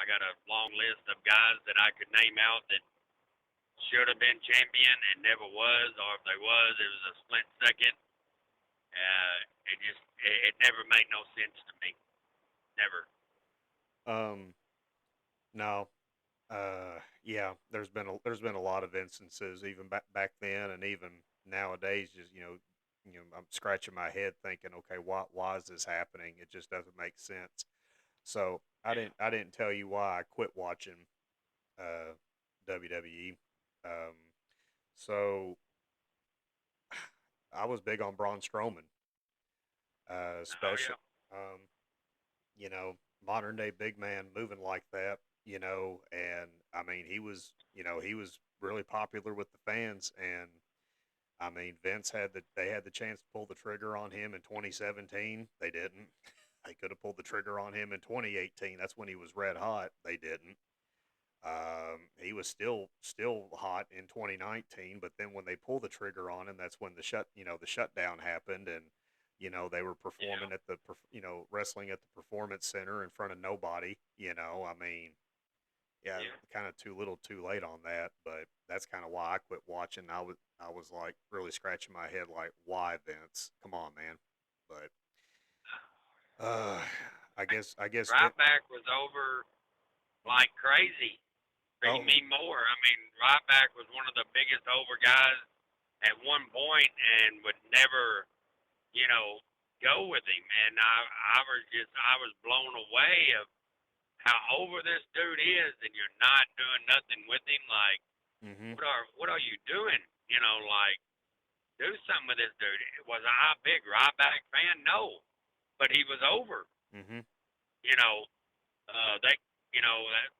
got a long list of guys that I could name out that should have been champion and never was, or if they was, it was a split second. It never made no sense to me. Never. Um, no, yeah, there's been a lot of instances even back then and even nowadays. Just I'm scratching my head thinking, okay, why is this happening? It just doesn't make sense. So Yeah. I didn't tell you why I quit watching uh, WWE. Um, so I was big on Braun Strowman, Oh especially yeah. um, you know modern day big man moving like that. And I mean he was really popular with the fans, and I mean they had the chance to pull the trigger on him in 2017. They didn't. They could have pulled the trigger on him in 2018. That's when he was red hot. They didn't. He was still hot in 2019, but then when they pulled the trigger on him, that's when the shutdown happened, and they were Yeah. performing at wrestling at the performance center in front of nobody. I mean, yeah, Yeah. kind of too little, too late on that. But that's kind of why I quit watching. I was like really scratching my head, like, why Vince? Come on, man. But uh, I guess Vince. Ryback was over like crazy. Feed Oh, me more. I mean, Ryback was one of the biggest over guys at one point and would never, you know, go with him. And I was blown away of how over this dude is, and you're not doing nothing with him. Like, mm-hmm. what are you doing? You know, like do something with this dude. Was I a big Ryback fan? No, but he was over. Mm-hmm. You know, that you know that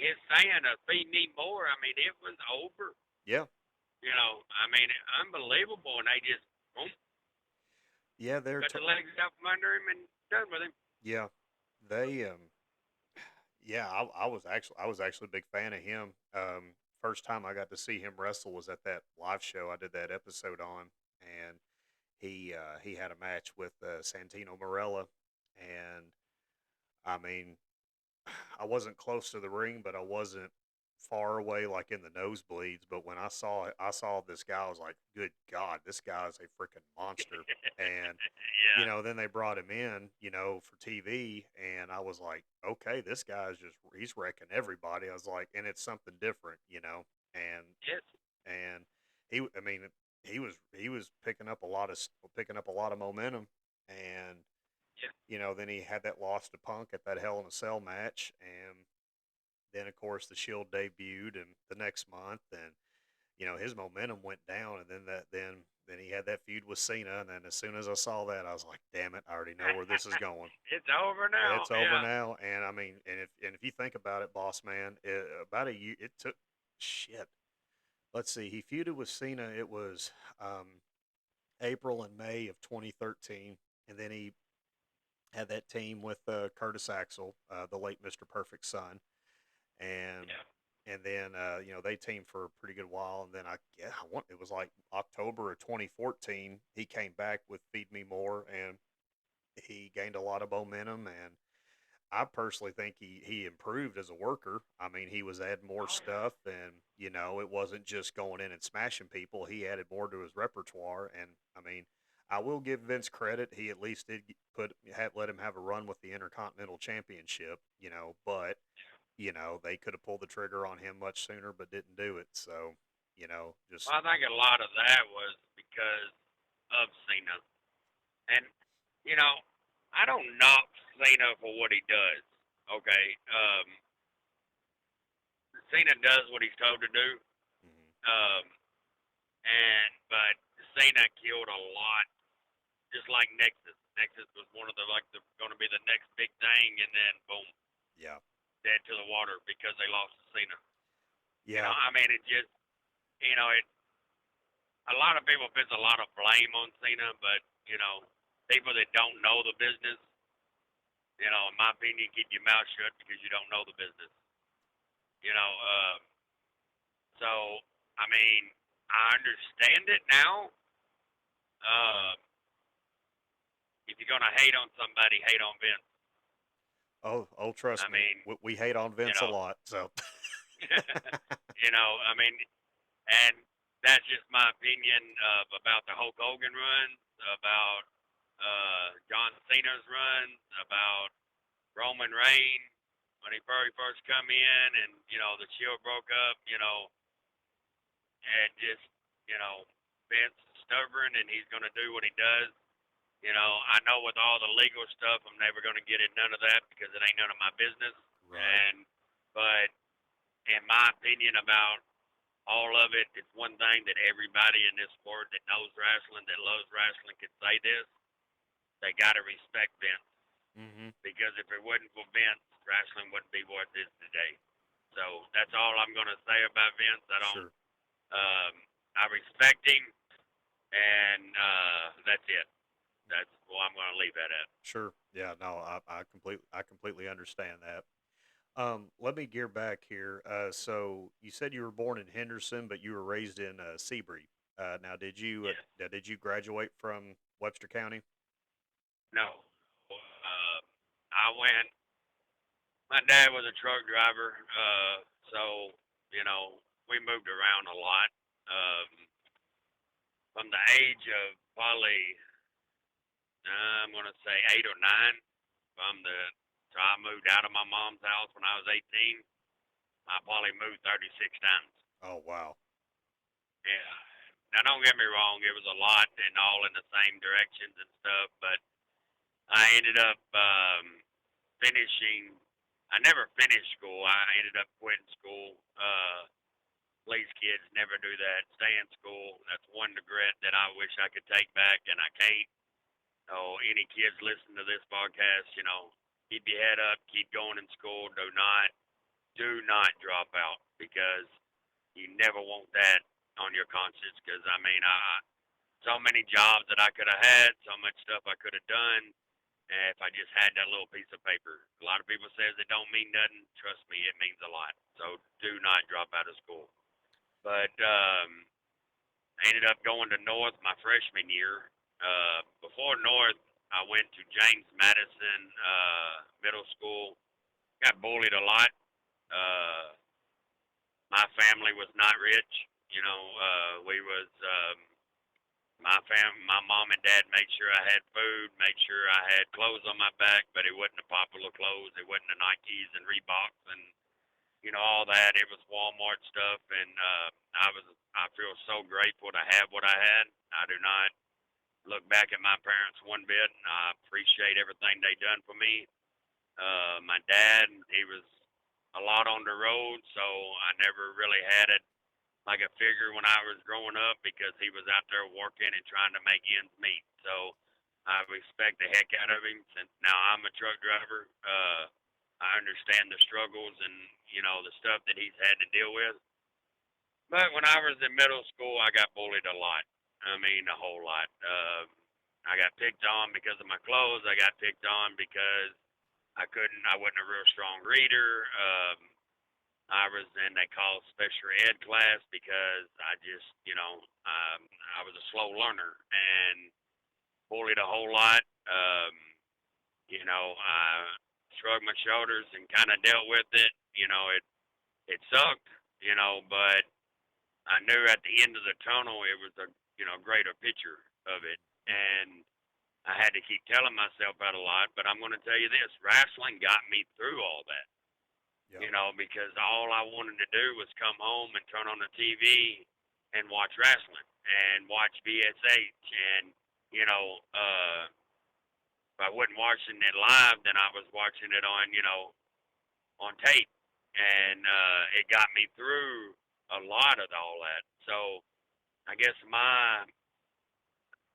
his saying "feed me more." I mean, it was over. Yeah, You know, I mean, unbelievable, and they just boom, yeah, they're cut the legs out from under him and done with him. yeah, they yeah, I was actually a big fan of him. First time I got to see him wrestle was at that live show I did that episode on, and he had a match with Santino Marella, and I mean, I wasn't close to the ring, but I wasn't far away, like in the nosebleeds. But when I saw this guy, I was like, "Good God, this guy is a freaking monster!" And Yeah, then they brought him in, for TV, and I was like, "Okay, this guy's he's wrecking everybody." I was like, and it's something different, and yes, and I mean, he was picking up a lot of momentum, and yeah. then he had that loss to Punk at that Hell in a Cell match, and then of course the Shield debuted and the next month, and his momentum went down, and then he had that feud with Cena, and then as soon as I saw that, I was like, "Damn it, I already know where this is going. It's over now. It's over Yeah, now." And I mean, and if you think about it, boss man, about a year it took. Shit. Let's see. He feuded with Cena. It was April and May of 2013, and then he had that team with Curtis Axel, the late Mr. Perfect son, and yeah. then they teamed for a pretty good while, and then I want it was like October of 2014 he came back with Feed Me More, and he gained a lot of momentum, and I personally think he improved as a worker. I mean, he was adding more Oh yeah. stuff, and it wasn't just going in and smashing people. He added more to his repertoire, and I mean, I will give Vince credit. He at least did let him have a run with the Intercontinental Championship. But they could have pulled the trigger on him much sooner, but didn't do it. So, just Well, I think a lot of that was because of Cena, and you know, I don't knock Cena for what he does. Okay, Cena does what he's told to do. mhm. Um, but Cena killed a lot, just like Nexus. Nexus was one of the going to be the next big thing, and then boom, Yeah, dead to the water because they lost to Cena. You know, yeah, I mean, it just it. A lot of people put a lot of blame on Cena, but people that don't know the business, in my opinion, keep your mouth shut because you don't know the business. You know, so I mean, I understand it now. Uh, if you're gonna hate on somebody, hate on Vince. oh, trust I me, mean, we hate on you Vince a know, lot. So, I mean, and that's just my opinion about the Hulk Hogan runs, about John Cena's runs, about Roman Reigns when he very first come in, and the Shield broke up, and just Vince is stubborn, and he's gonna do what he does. I know with all the legal stuff, I'm never gonna get in none of that because it ain't none of my business. right, But in my opinion about all of it, it's one thing that everybody in this sport that knows wrestling, that loves wrestling, can say this: they gotta respect Vince. hmm Because if it wasn't for Vince, wrestling wouldn't be what it is today. So that's all I'm gonna say about Vince. I don't. sure, Um, I respect him, and that's it. That's what I'm gonna leave that at. sure. Yeah, no, I completely understand that. Let me gear back here. So you said you were born in Henderson, but you were raised in Seabury. Now, Yes. did you graduate from Webster County? No. I went. My dad was a truck driver, so we moved around a lot. From the age of probably I'm gonna say 8 or 9. From the so I moved out of my mom's house when I was 18. I probably moved 36 times. Oh wow. Yeah. Now don't get me wrong, it was a lot and all in the same directions and stuff, but I ended up finishing. I never finished school. I ended up quitting school. These kids never do that. Stay in school. That's one regret that I wish I could take back, and I can't. So any kids listen to this podcast, keep your head up, keep going in school. Do not drop out because you never want that on your conscience. Because I mean, so many jobs that I could have had, so much stuff I could have done if I just had that little piece of paper. A lot of people says it don't mean nothing. Trust me, it means a lot. So do not drop out of school. But I ended up going to North my freshman year. Before North, I went to James Madison Middle School. Got bullied a lot. Uh, my family was not rich. We was my mom and dad made sure I had food, made sure I had clothes on my back, but it wasn't the popular clothes. It wasn't the Nikes and Reeboks and all that. It was Walmart stuff, and I feel so grateful to have what I had. I do not look back at my parents one bit. And I appreciate everything they done for me. My dad, he was a lot on the road, so I never really had it like a figure when I was growing up because he was out there working and trying to make ends meet. So I respect the heck out of him. Since now I'm a truck driver, I understand the struggles and the stuff that he's had to deal with. But when I was in middle school, I got bullied a lot. I mean, a whole lot. I got picked on because of my clothes. I got picked on because I wasn't a real strong reader. I was in they call special ed class because I just, I was a slow learner and bullied a whole lot. I shrugged my shoulders and kind of dealt with it. It sucked, but I knew at the end of the tunnel it was a greater picture of it, and I had to keep telling myself that a lot. But I'm going to tell you this: wrestling got me through all that. Yep. Because all I wanted to do was come home and turn on the TV and watch wrestling and watch BSH, and if I wasn't watching it live, then I was watching it on tape, and it got me through a lot of all that. So I guess my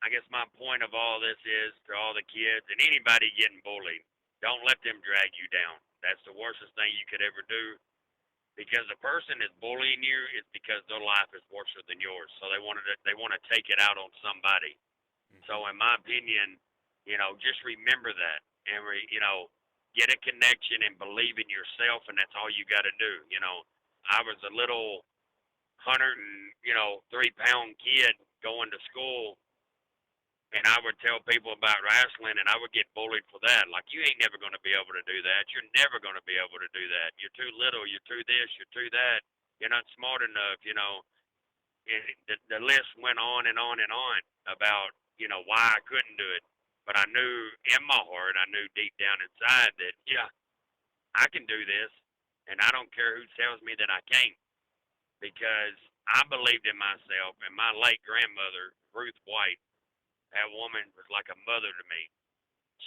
I guess my point of all this is to all the kids and anybody getting bullied, don't let them drag you down. That's the worstest thing you could ever do because the person is bullying you is because their life is worse than yours. So they want to take it out on somebody. Hmm. So in my opinion, just remember that and get a connection and believe in yourself, and that's all you got to do. I was a little 103-pound kid going to school, and I would tell people about wrestling, and I would get bullied for that. Like, you ain't never going to be able to do that. You're never going to be able to do that. You're too little. You're too this. You're too that. You're not smart enough. And the list went on and on and on about why I couldn't do it. But I knew in my heart, I knew deep down inside that yeah, I can do this, and I don't care who tells me that I can't because I believed in myself. And my late grandmother, Ruth White, that woman was like a mother to me.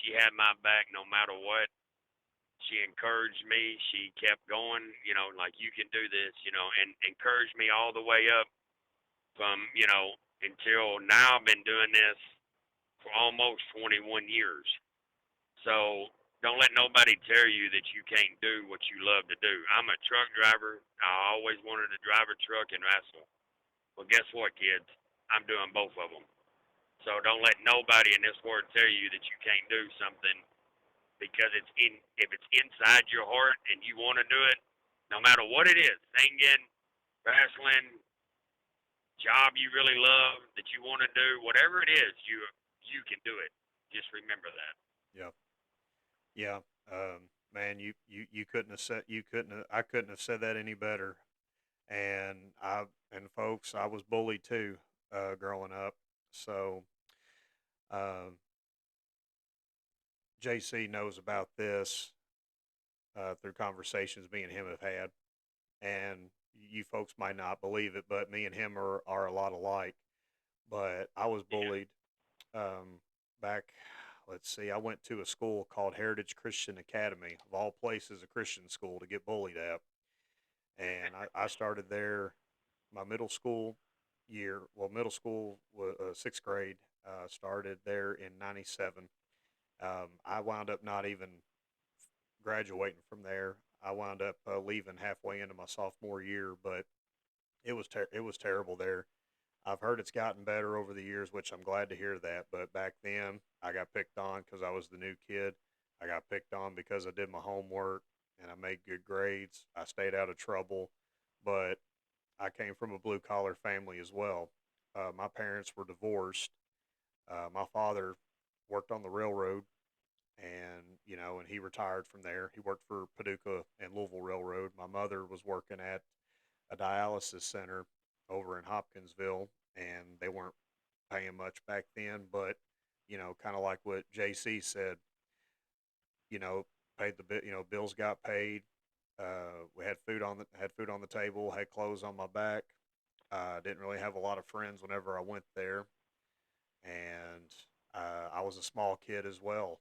She had my back no matter what. She encouraged me. She kept going, like you can do this, and encouraged me all the way up from, until now. I've been doing this for almost 21 years. So don't let nobody tell you that you can't do what you love to do. I'm a truck driver. I always wanted to drive a truck and wrestle. Well, guess what, kids? I'm doing both of them. So don't let nobody in this world tell you that you can't do something because if it's inside your heart and you want to do it, no matter what it is, singing, wrestling, job you really love that you want to do, whatever it is, you can do it. Just remember that. Yep. Yeah. man, you couldn't have said you couldn't have, I couldn't have said that any better. And folks, I was bullied too, growing up. So um, JC knows about this through conversations me and him have had, and you folks might not believe it, but me and him are a lot alike. But I was Yeah. bullied um, back. Let's see, I went to a school called Heritage Christian Academy, of all places, a Christian school to get bullied at. And I started there my middle school year. Well, middle school was sixth grade. Started there in '97. I wound up not even graduating from there. I wound up leaving halfway into my sophomore year, but it was terrible there. I've heard it's gotten better over the years, which I'm glad to hear that. But back then, I got picked on because I was the new kid. I got picked on because I did my homework and I made good grades. I stayed out of trouble, but I came from a blue collar family as well. My parents were divorced. My father worked on the railroad, and and he retired from there. He worked for Paducah and Louisville Railroad. My mother was working at a dialysis center over in Hopkinsville, and they weren't paying much back then, but kind of like what JC said, you know, paid the bit, bills got paid. We had food on the table, had clothes on my back. Didn't really have a lot of friends whenever I went there, and I was a small kid as well.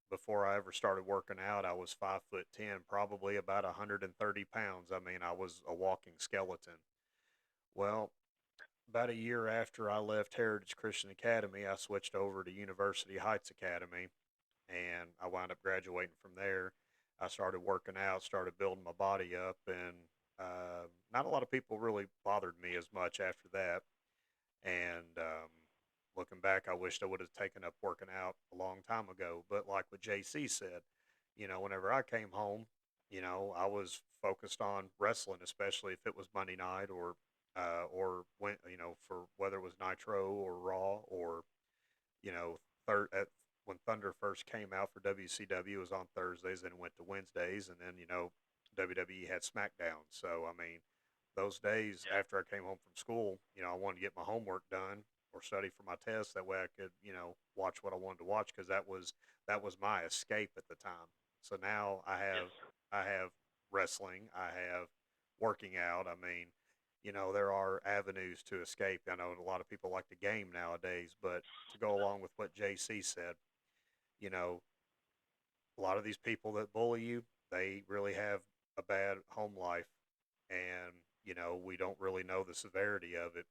Before I ever started working out, I was 5'10", probably about 130 pounds. I mean, I was a walking skeleton. Well, about a year after I left Heritage Christian Academy, I switched over to University Heights Academy, and I wound up graduating from there. I started working out, started building my body up, and not a lot of people really bothered me as much after that. And looking back, I wished I would have taken up working out a long time ago. But like what JC said, whenever I came home, I was focused on wrestling, especially if it was Monday night or when for whether it was Nitro or Raw or third at when Thunder first came out for WCW, it was on Thursdays, then it went to Wednesdays, and then WWE had SmackDown. So I mean, those days Yeah. after I came home from school, I wanted to get my homework done or study for my test. That way, I could watch what I wanted to watch because that was my escape at the time. So now Yes. I have wrestling, I have working out. I mean, there are avenues to escape. I know a lot of people like to game nowadays, but to go along with what JC said, you know, a lot of these people that bully you, they really have a bad home life, and we don't really know the severity of it.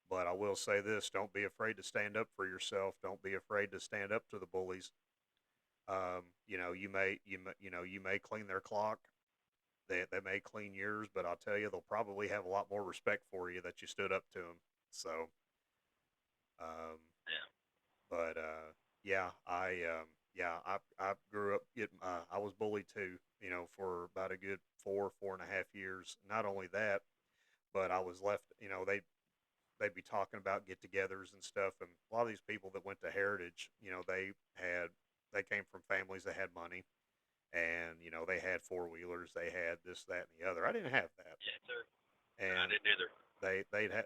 But I will say this: don't be afraid to stand up for yourself. Don't be afraid to stand up to the bullies. You may clean their clock. They may clean yours, but I'll tell you, they'll probably have a lot more respect for you that you stood up to them. So, um, Yeah. but yeah, I grew up getting. I was bullied too. For about a good 4.5 years. Not only that, but I was left. They'd be talking about get-togethers and stuff, and a lot of these people that went to Heritage, they came from families that had money, and they had four-wheelers, they had this, that, and the other. I didn't have that, Yes, sir. I and didn't either.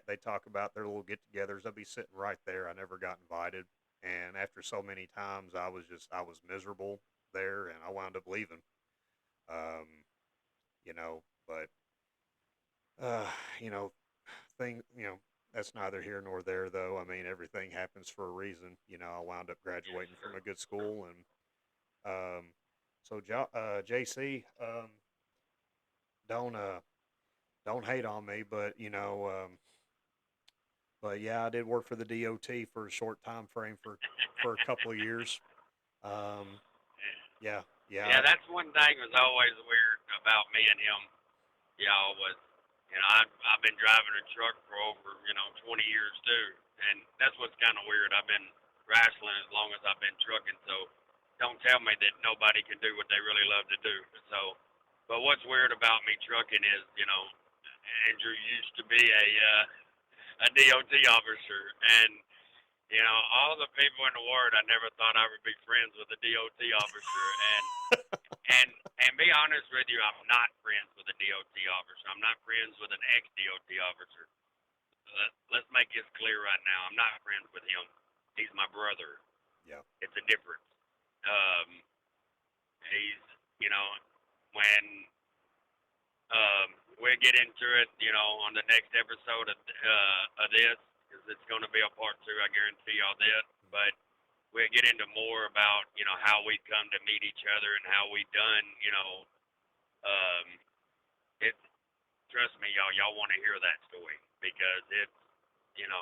they talk about their little get-togethers. I'd be sitting right there. I never got invited, and after so many times, I was miserable there, and I wound up leaving. Um, but uh, you know, thing, that's neither here nor there, though. I mean, everything happens for a reason. I wound up Yes, graduating from sir. a good school, and JC, don't don't hate on me, but but yeah, I did work for the DOT for a short time frame for a couple of years. Um, yeah, Yeah, yeah, that's one thing was always weird about me and him. Y'all was, I've been driving a truck for over 20 years too, and that's what's kind of weird. I've been wrestling as long as I've been trucking, so don't tell me that nobody can do what they really love to do. So, but what's weird about me trucking is, Andrew used to be a DOT officer, and You know, all the people in the world, I never thought I would be friends with a DOT officer, and and be honest with you, I'm not friends with a DOT officer. I'm not friends with an ex DOT officer. Let's make this clear right now. I'm not friends with him. He's my brother. Yeah. It's a difference. Um, he's, you know, when we'll get into it, you know, on the next episode of this, because it's going to be a part two. I guarantee y'all that. But we'll get into more about, you know, how we come to meet each other and how we done, you know, um, it. Trust me, y'all want to hear that story because it's, you know,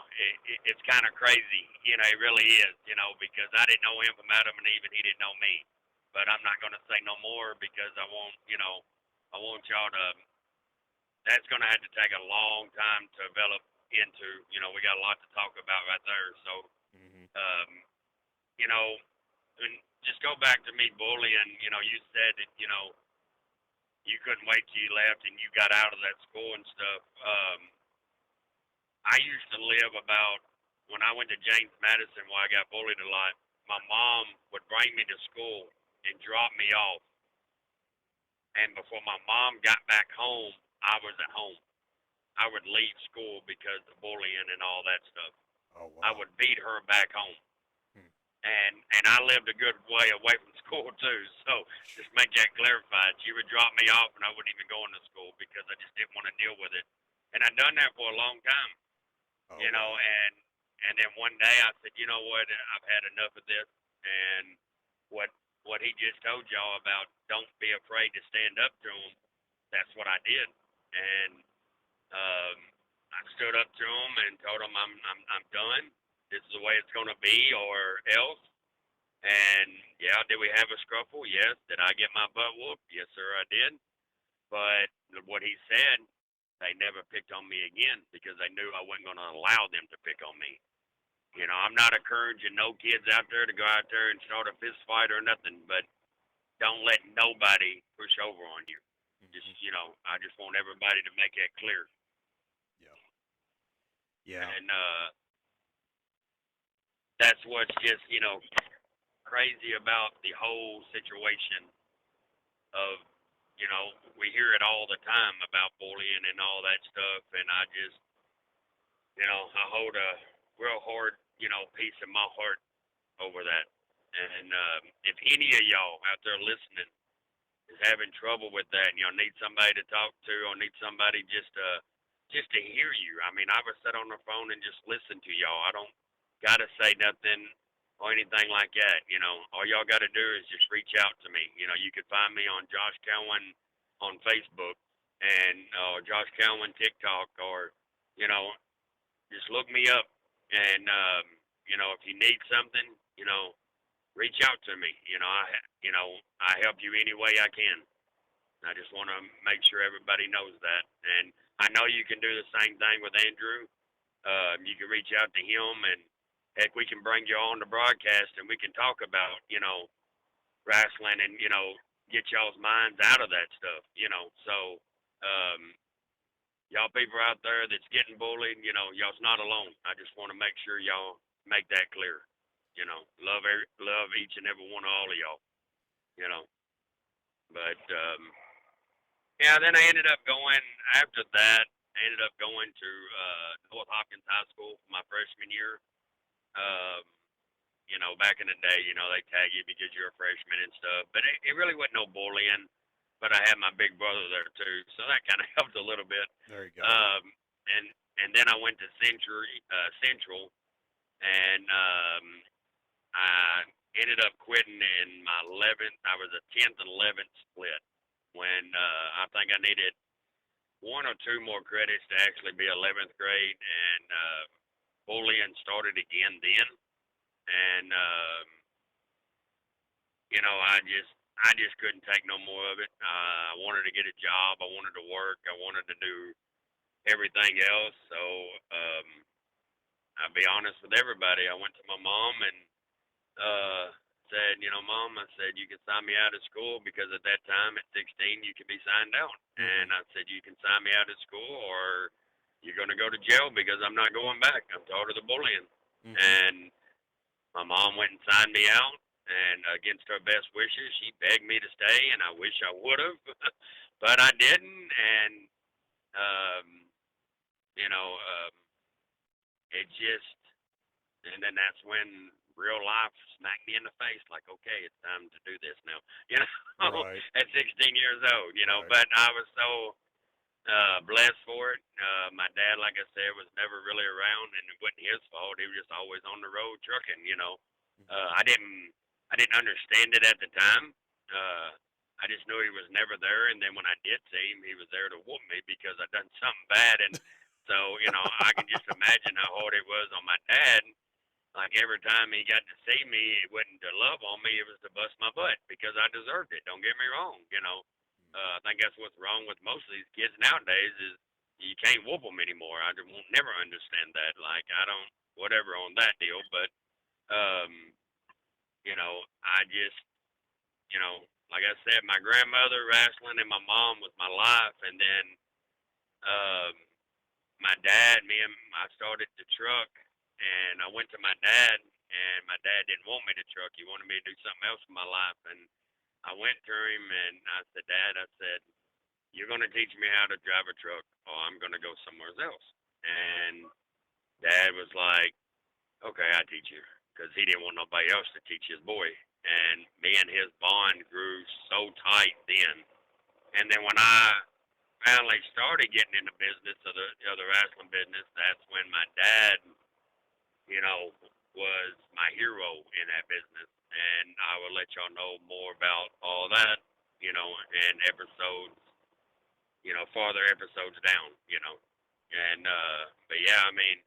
it's kind of crazy. You know, it really is. You know, because I didn't know him from Adam and Eve, and he didn't know me. But I'm not going to say no more because I want, you know, I want y'all to. That's going to have to take a long time to develop into. You know, we got a lot to talk about right there. So, Hmm. um, you know, and just go back to me bullying. You know, you said that, you know, you couldn't wait till you left and you got out of that school and stuff. I used to live about when I went to James Madison, where I got bullied a lot. My mom would bring me to school and drop me off, and before my mom got back home, I was at home. I would leave school because of bullying and all that stuff. Oh I wow. would beat her back home, Hmm. and I lived a good way away from school too. So just make that clarified. She would drop me off, and I wouldn't even go into school because I just didn't want to deal with it. And I'd done that for a long time, Oh you know. wow. And then one day I said, you know what? I've had enough of this. And what what he just told y'all about don't be afraid to stand up to him. That's what I did. And um, I stood up to him and told him I'm done. This is the way it's gonna be, or else. And yeah, did we have a scuffle? Yes. Did I get my butt whooped? Yes, sir, I did. But what he said, they never picked on me again because they knew I wasn't going to allow them to pick on me. You know, I'm not encouraging no kids out there to go out there and start a fist fight or nothing, but don't let nobody push over on you. Just, Hmm. you know, I just want everybody to make that clear. Yeah. Yeah. And that's what's just, you know, crazy about the whole situation of, you know, we hear it all the time about bullying and all that stuff. And I just, you know, I hold a real hard, you know, piece of my heart over that. And if any of y'all out there listening is having trouble with that, and y'all need somebody to talk to, or need somebody just to hear you. I mean, I would sit on the phone and just listen to y'all. I don't gotta say nothing or anything like that. You know, all y'all gotta do is just reach out to me. You know, you can find me on Josh Cowan on Facebook and Josh Cowan TikTok, or you know, just look me up. And you know, if you need something, you know, reach out to me. You know, I help you any way I can. I just want to make sure everybody knows that. And I know you can do the same thing with Andrew. You can reach out to him, and heck, we can bring you on the broadcast, and we can talk about, you know, wrestling, and you know, get y'all's minds out of that stuff. You know, so um, y'all people out there that's getting bullied, you know, y'all's not alone. I just want to make sure y'all make that clear. You know, love each and every one of all of y'all. You know, but yeah, then I ended up going after that. I ended up going to North Hopkins High School for my freshman year. Um, you know, back in the day, you know, they tag you because you're a freshman and stuff. But it really wasn't no bullying. But I had my big brother there too, so that kind of helped a little bit. There you go. Um, and and then I went to Central, and I ended up quitting in my 11th. I was a 10th and 11th split when I think I needed one or two more credits to actually be 11th grade, and bullying started again then. And you know, I just couldn't take no more of it. I wanted to get a job. I wanted to work. I wanted to do everything else. So I'll be honest with everybody. I went to my mom and uh, said, you know, Mom, I said, you can sign me out of school because at that time, at 16, you could be signed out. Hmm. And I said, you can sign me out of school or you're going to go to jail because I'm not going back. I'm tired of the bullying. Mm-hmm. And my mom went and signed me out, and against her best wishes, she begged me to stay, and I wish I would have, but I didn't. And um, you know, it just, and then that's when real life smacked me in the face, like, okay, it's time to do this now. You know, Right. at 16 years old, you know, Right. but I was so blessed for it. My dad, like I said, was never really around, and it wasn't his fault. He was just always on the road trucking. You know, Mm-hmm. I didn't understand it at the time. Uh, I just knew he was never there, and then when I did see him, he was there to whoop me because I done something bad, and so you know, I can just imagine how hard it was on my dad. Like every time he got to see me, it wasn't to love on me; it was to bust my butt because I deserved it. Don't get me wrong, you know. I think that's what's wrong with most of these kids nowadays is you can't whoop them anymore. I just won't never understand that. Like I don't whatever on that deal, but um, you know, I just you know, like I said, my grandmother wrestling and my mom was my life, and then um, my dad, me and I started the truck, and I went to my dad, and my dad didn't want me to truck. He wanted me to do something else with my life, and I went to him and I said, Dad, I said, you're going to teach me how to drive a truck, or I'm going to go somewhere else. And Dad was like, okay, I teach you, because he didn't want nobody else to teach his boy. And me and his bond grew so tight then. And then when I finally started getting in the business of the wrestling business, that's when my dad, you know, was my hero in that business. And I will let y'all know more about all that, you know, in episodes, you know, farther episodes down, you know. And but yeah, I mean,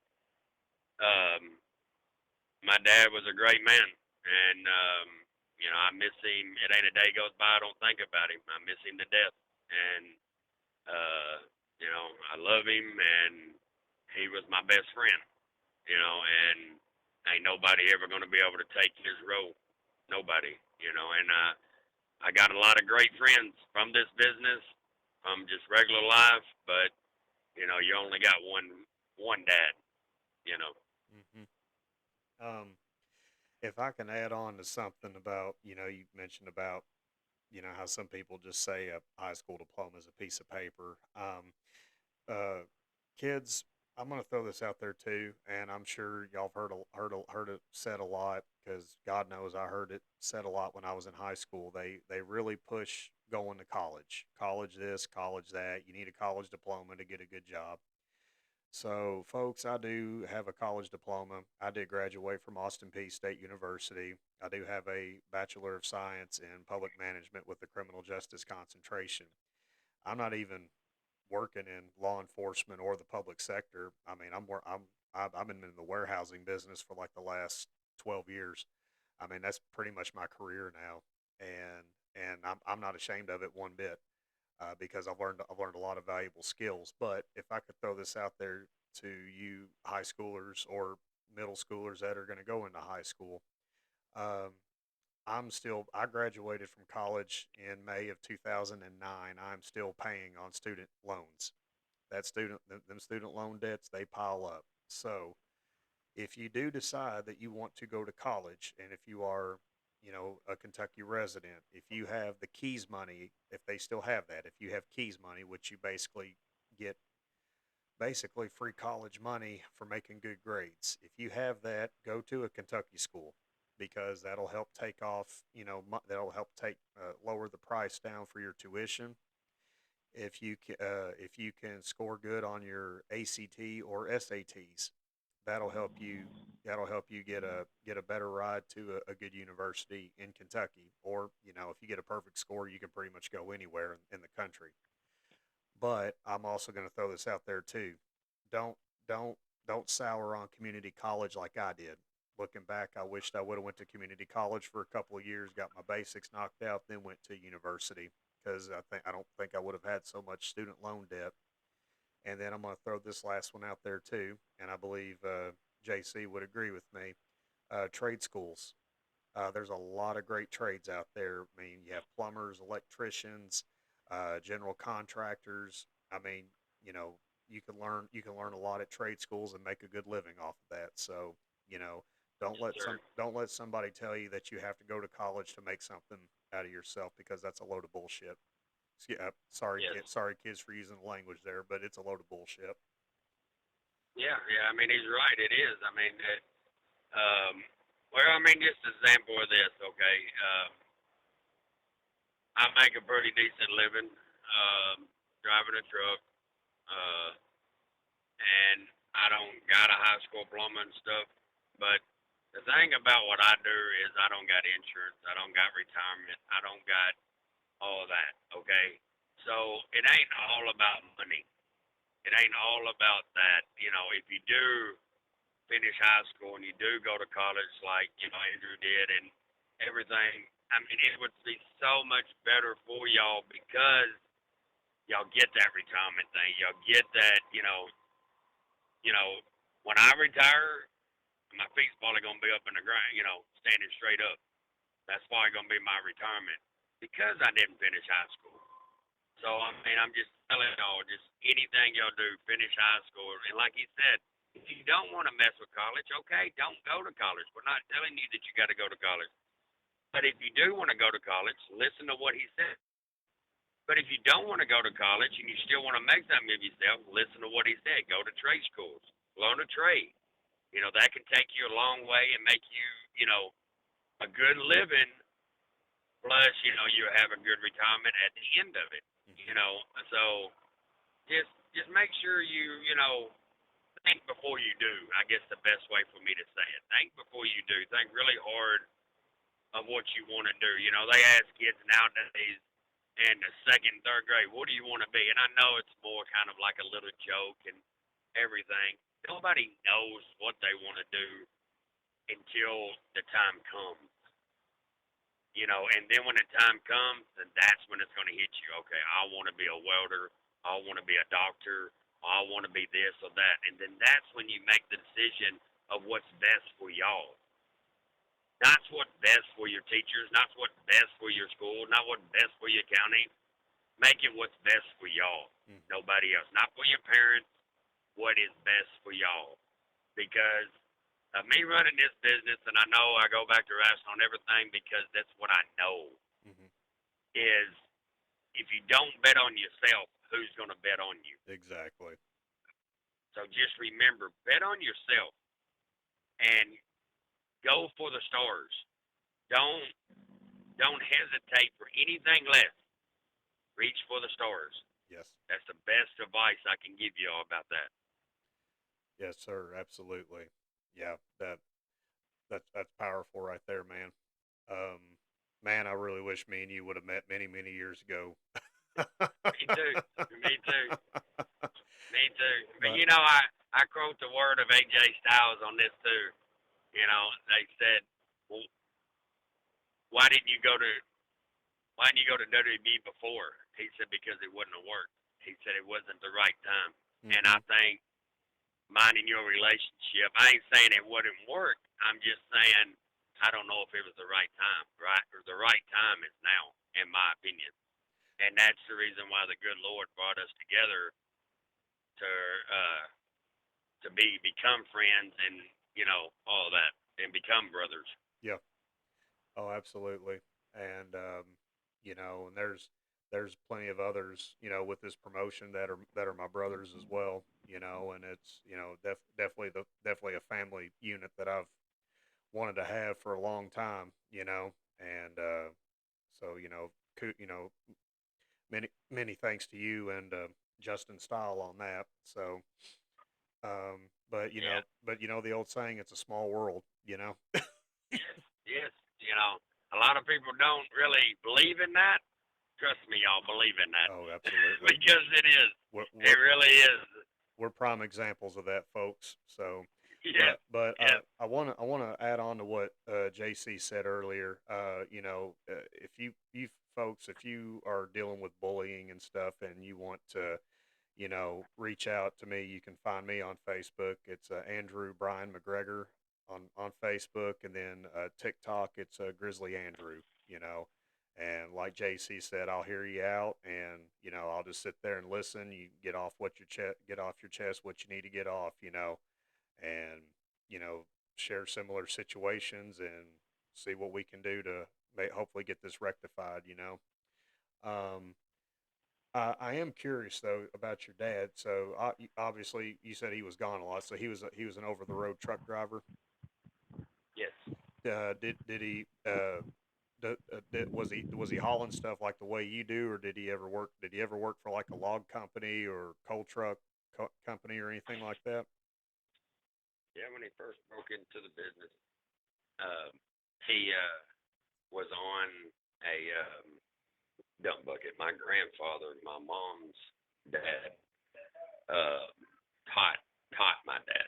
um, my dad was a great man, and you know, I miss him. It ain't a day goes by I don't think about him. I miss him to death, and uh, you know, I love him, and he was my best friend, you know, and ain't nobody ever gonna be able to take his role. Nobody, you know, and I got a lot of great friends from this business, from just regular life, but you know, you only got one dad, you know. Mm-hmm. Um, if I can add on to something about, you mentioned about, how some people just say a high school diploma is a piece of paper. Uh, Kids, I'm going to throw this out there too, and I'm sure y'all have heard it said a lot because God knows I heard it said a lot when I was in high school. They really push going to college, college this, college that. You need a college diploma to get a good job. So, folks, I do have a college diploma. I did graduate from Austin Peay State University. I do have a Bachelor of Science in Public Management with a criminal justice concentration. I'm not even working in law enforcement or the public sector. I mean, I've been in the warehousing business for like the last 12 years. I mean, that's pretty much my career now, and I'm not ashamed of it one bit because I've learned a lot of valuable skills. But if I could throw this out there to you high schoolers or middle schoolers that are going to go into high school, um, I graduated from college in May of 2009. I'm still paying on student loans. Them student loan debts, they pile up. So if you do decide that you want to go to college, and if you are, a Kentucky resident, if you have the Keys money, if they still have that, if you have Keys money, which you basically get basically free college money for making good grades. If you have that, go to a Kentucky school because that'll help take off, that'll help take lower the price down for your tuition. If you can score good on your ACT or SATs, that'll help you that'll help you get a better ride to a good university in Kentucky. Or if you get a perfect score, you can pretty much go anywhere in the country. But I'm also going to throw this out there too. Don't don't don't sour on community college like I did. Looking back, I wished I would have went to community college for a couple of years, got my basics knocked out, then went to university because I don't think I would have had so much student loan debt. And then I'm going to throw this last one out there too, and I believe JC would agree with me. Trade schools. There's a lot of great trades out there. I mean, you have plumbers, electricians, general contractors. I mean, you know, you can learn a lot at trade schools and make a good living off of that. So, You know, Yes, sir. don't let somebody tell you that you have to go to college to make something out of yourself, because that's a load of bullshit. Yes. Sorry kids for using the language there, but it's a load of bullshit. Yeah, yeah. I mean, he's right. It is. I mean, um, well, I mean, just an example of this. Okay, I make a pretty decent living driving a truck, uh, and I don't got a high school diploma and stuff. But the thing about what I do is I don't got insurance. I don't got retirement. I don't got all that. Okay, so it ain't all about money. It ain't all about that. You know, if you do finish high school and you do go to college like, Andrew did and everything, I mean, it would be so much better for y'all because y'all get that retirement thing. Y'all get that, you know, when I retire, my feet's probably gonna be up in the ground, standing straight up. That's probably gonna be my retirement because I didn't finish high school. So I mean, I'm just telling y'all, just anything y'all do, finish high school. And like he said, if you don't want to mess with college, okay, don't go to college. We're not telling you that you got to go to college. But if you do want to go to college, listen to what he said. But if you don't want to go to college and you still want to make something of yourself, listen to what he said. Go to trade schools, learn a trade. That can take you a long way and make you, a good living. Plus, you have a good retirement at the end of it. Hmm. You know, so just make sure you think before you do. I guess the best way for me to say it. Think before you do. Think really hard of what you want to do. They ask kids nowadays in the second, third grade, what do you want to be? And I know it's more kind of like a little joke and everything. Nobody knows what they want to do until the time comes. And then when the time comes, then that's when it's going to hit you. Okay, I want to be a welder. I want to be a doctor. I want to be this or that. And then that's when you make the decision of what's best for y'all. Not what's best for your teachers, not what's best for your school, not what's best for your county. Make it what's best for y'all. Hmm. Nobody else. Not for your parents. What is best for y'all? Because of me running this business, and I know I go back to rational on everything because that's what I know Hmm. is if you don't bet on yourself, who's going to bet on you? Exactly. So just remember, bet on yourself and go for the stars. Don't don't hesitate for anything less. Reach for the stars. Yes. That's the best advice I can give you all about that. Yes, sir. Absolutely. Yeah. That's powerful right there, man. Um, man, I really wish me and you would have met many, many years ago. Me too. Me too. Me too. But But I quote the word of AJ Styles on this too. They said, well, why didn't you go to why didn't you go to WWE before? He said because it wouldn't have worked. He said it wasn't the right time. And hmm I think mine and your relationship, I ain't saying it wouldn't work. I'm just saying I don't know if it was the right time, right? Or the right time is now, in my opinion. And that's the reason why the good Lord brought us together to become friends and all that and become brothers. yeah. Oh, absolutely. And and there's plenty of others, with this promotion that are my brothers as well, and it's, definitely a family unit that I've wanted to have for a long time, and so, many thanks to you and Justin Style on that. So, Yeah. but the old saying, it's a small world. Yes. Yes. A lot of people don't really believe in that. Trust me, y'all believe in that Oh, absolutely. because it is. We're, It we're really is. we're prime examples of that, folks. So, Yes. but Yes. I want to add on to what JC said earlier. If you folks, if you are dealing with bullying and stuff, and you want to, reach out to me, you can find me on Facebook. It's Andrew Brian McGregor on Facebook, and then TikTok. It's Grizzly Andrew. And like JC said, I'll hear you out, and I'll just sit there and listen. You get off your chest what you need to get off, and you know share similar situations and see what we can do to hopefully get this rectified. Um, I am curious though about your dad. So obviously, you said he was gone a lot. So he was an over the road truck driver. Yes. Did he was he hauling stuff like the way you do, or did he ever work? Did he ever work for like a log company or coal truck company or anything like that? Yeah, when he first broke into the business, he was on a dump bucket. My grandfather, my mom's dad, uh, taught my dad,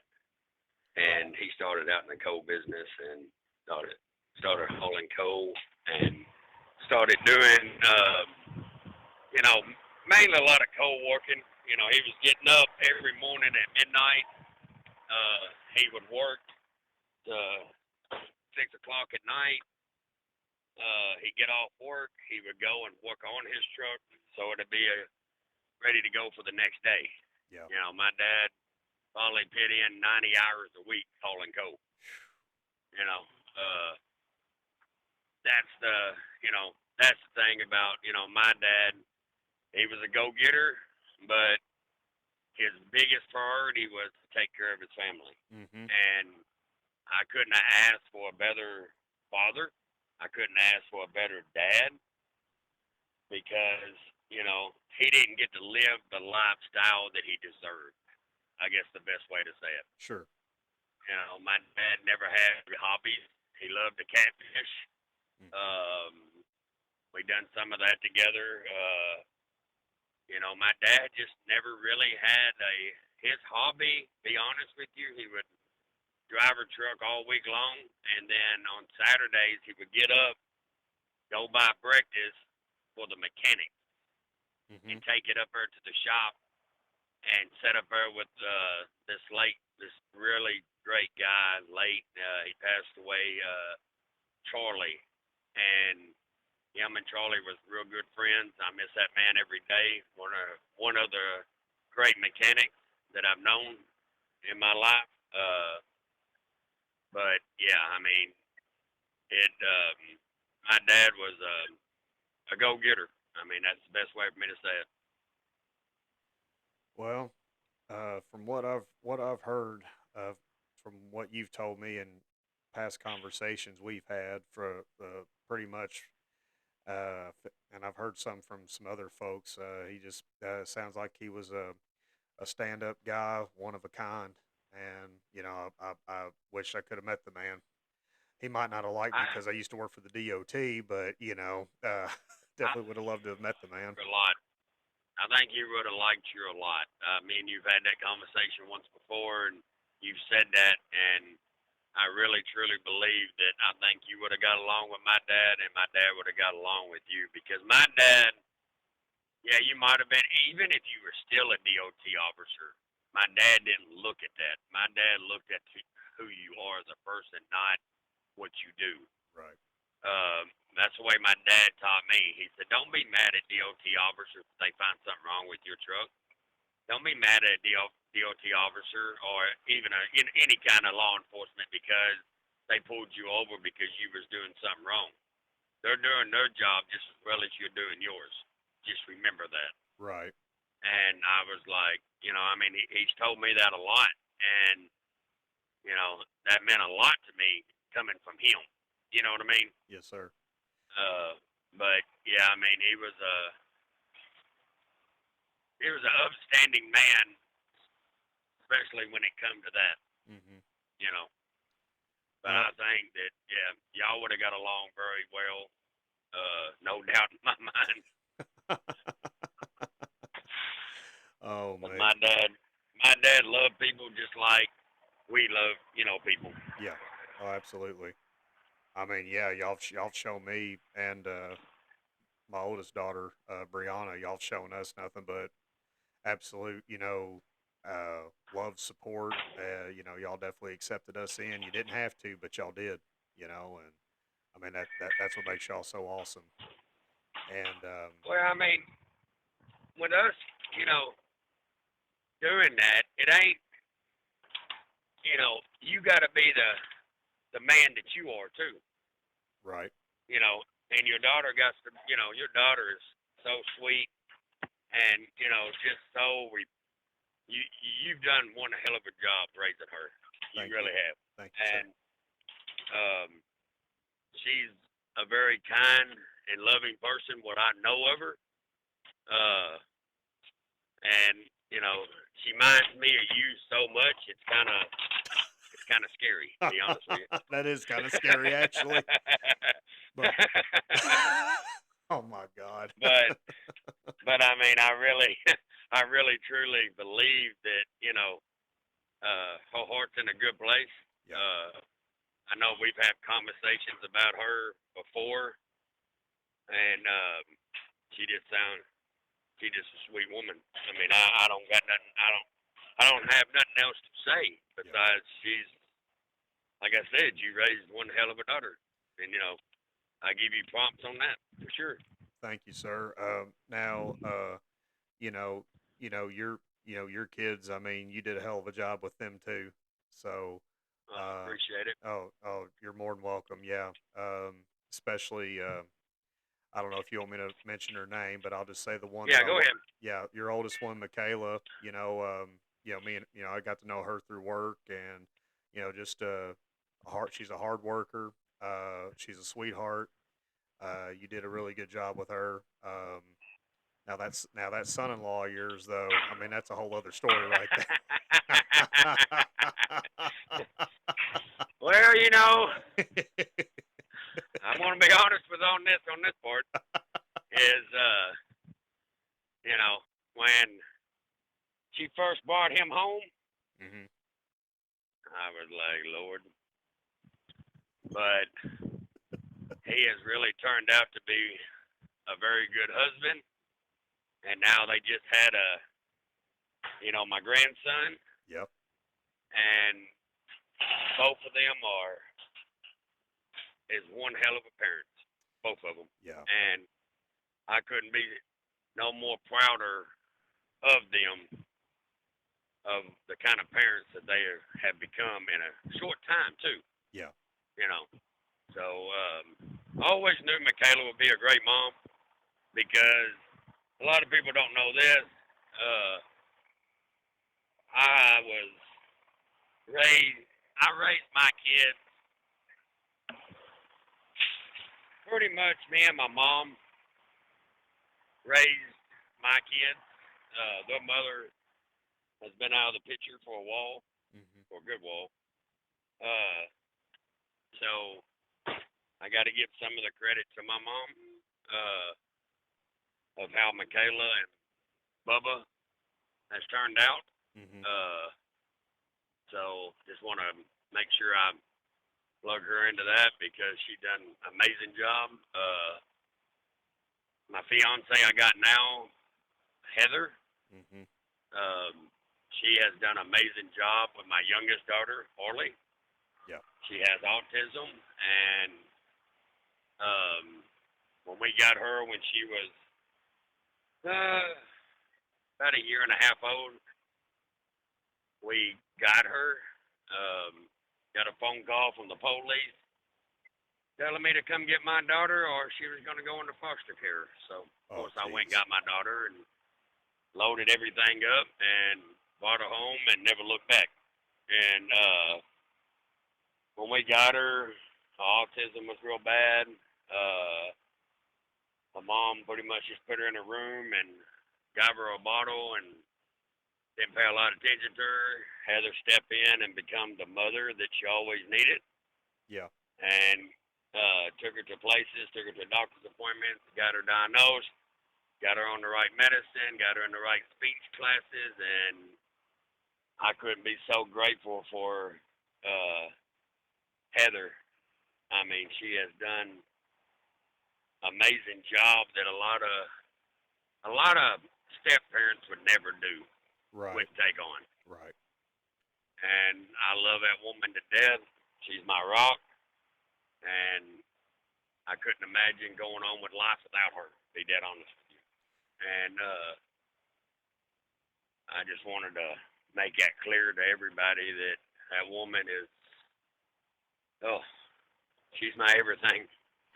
Right. and he started out in the coal business and started hauling coal and started doing you know mainly a lot of coal working. He was getting up every morning at midnight. He would work uh, 6 o'clock at night. He'd get off work. He would go and work on his truck, so it'd be ready to go for the next day. Yeah. My dad probably put in 90 hours a week hauling coal. You know, uh, that's the that's the thing about my dad. He was a go-getter, but his biggest priority was to take care of his family. Mm-hmm. And I couldn't have asked for a better father. I couldn't ask for a better dad because he didn't get to live the lifestyle that he deserved. I guess the best way to say it. Sure. My dad never had hobbies. He loved to catfish. Mm. We done some of that together. My dad just never really had his hobby. Be honest with you, he would drive a truck all week long, and then on Saturdays he would get up, go buy breakfast for the mechanic, Mm-hmm. and take it up there to the shop and set up there with this really great guy. Late, he passed away, Charlie, and him and Charlie was real good friends. I miss that man every day. One of the great mechanics that I've known in my life. But yeah, I mean, it. My dad was a go getter. I mean, that's the best way for me to say it. Well, from what I've heard, uh, from what you've told me in past conversations we've had, for pretty much, and I've heard some from some other folks. He just sounds like he was a stand up guy, one of a kind, and I wish I could have met the man. He might not have liked me I because I used to work for the DOT, but I definitely would have loved to have met the man. a lot. I think he would have liked you a lot. Me and you've had that conversation once before, and you've said that, and I really truly believe that I think you would have got along with my dad, and my dad would have got along with you because my dad, yeah, you might have been, even if you were still a DOT officer. My dad didn't look at that. My dad looked at who you are as a person, not what you do. Right. That's the way my dad taught me. He said, "Don't be mad at DOT officers if they find something wrong with your truck. Don't be mad at a DOT officer or even in any kind of law enforcement because they pulled you over because you was doing something wrong. They're doing their job just as well as you're doing yours. Just remember that." Right. And I was like, I mean, he's told me that a lot, and that meant a lot to me coming from him. You know what I mean? Yes, sir. But yeah, I mean, he was an upstanding man, especially when it come to that. Mm-hmm. You know, but Uh, I think that yeah, y'all would have got along very well. No doubt in my mind. oh But man. my dad loved people just like we love people. Yeah. Oh, absolutely. I mean, yeah, y'all shown me and my oldest daughter, Brianna. Y'all shown us nothing but absolute, love, support. Y'all definitely accepted us in. You didn't have to, but y'all did. And I mean that's what makes y'all so awesome. And Well, I mean, with us, you know, doing that, it ain't, you got to be the man that you are too. Right. You know, and your daughter got to, your daughter is so sweet, and just so you you've done one hell of a job raising her. You Thank you. really have, Thank you, sir. and um, she's a very kind and loving person. What I know of her, uh, and she minds me of you so much. It's kind of scary, to be honest with you. That is kind of scary, actually. But oh my God. but I mean, I really, I really truly believe that her heart's in a good place. Yeah. I know we've had conversations about her before, and she just sounds, she's just a sweet woman. I mean, I don't got nothing. I don't have nothing else to say besides she's, like I said, you raised one hell of a daughter, and I give you props on that for sure. Thank you, sir. Now, you know, your kids. I mean, you did a hell of a job with them too. So, Appreciate it. you're more than welcome. Yeah. Especially, I don't know if you want me to mention her name, but I'll just say the one that Yeah, go ahead. yeah, your oldest one, Michaela. Me and I got to know her through work, and just she's a hard worker. She's a sweetheart. You did a really good job with her. Now that son-in-law of yours, though. I mean, that's a whole other story right Well, I'm gonna be honest with on this part is when she first brought him home, hmm I was like, Lord, but he has really turned out to be a very good husband, and now they just had my grandson, Yep. and both of them is one hell of a parent, both of them, Yeah. and I couldn't be no more prouder of them, of the kind of parents that they have become in a short time too. Yeah. So I always knew Michaela would be a great mom because a lot of people don't know this. I was I raised my kids pretty much. Me and my mom raised my kids. Their mother has been out of the picture for a while, for a good while. So I got to give some of the credit to my mom of how Michaela and Bubba has turned out. So just want to make sure I plug her into that because she done an amazing job. My fiance I got now, Heather. She has done an amazing job with my youngest daughter, Orly. Yeah. She has autism, and when we got her when she was about a year and a half old, we got her. Got a phone call from the police telling me to come get my daughter, or she was going to go into foster care. So, of course, I went and got my daughter and loaded everything up and brought her home and never looked back. And when we got her, autism was real bad. My mom pretty much just put her in a room and gave her a bottle and didn't pay a lot of attention to her. Heather step in and become the mother that she always needed. Yeah. And took her to places, took her to doctor's appointments, got her diagnosed, got her on the right medicine, got her in the right speech classes, and I couldn't be so grateful for Heather. I mean, she has done amazing job that a lot of step parents would never do. Right. Would take on. Right. And I love that woman to death. She's my rock. And I couldn't imagine going on with life without her, to be dead honest with you. And I just wanted to make that clear to everybody that that woman is Oh, she's my everything.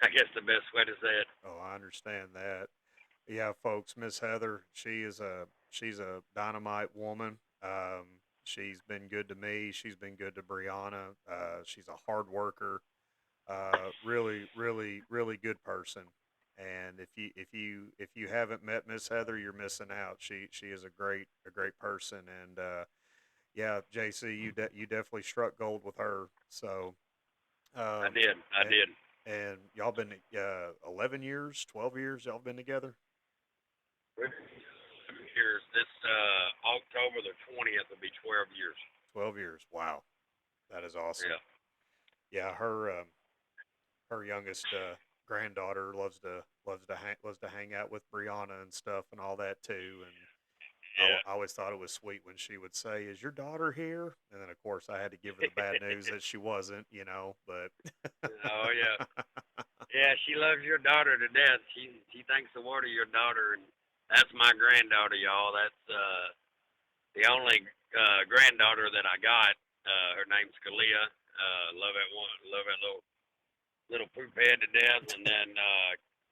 I guess the best way to say it. Oh, I understand that. Yeah, folks, Miss Heather, she's a dynamite woman. She's been good to me. She's been good to Brianna. She's a hard worker. Really, really, really good person. And if you haven't met Miss Heather, you're missing out. She is a great person. And yeah, JC, you definitely struck gold with her. So I um, did. I and, did. and y'all been 11 years, 12 years. Y'all been together. Years. This October the 20th will be 12 years. 12 years. Wow, that is awesome. Yeah. Yeah, her youngest granddaughter loves to hang out with Brianna and stuff and all that too. And Yeah. I always thought it was sweet when she would say, "Is your daughter here?" And then of course I had to give her the bad news that she wasn't, you know. But Oh yeah. Yeah, she loves your daughter to death. She thinks the world of your daughter, and that's my granddaughter, y'all. That's the only granddaughter that I got. Her name's Kalia. Love that one. Love that little poop head to death. And then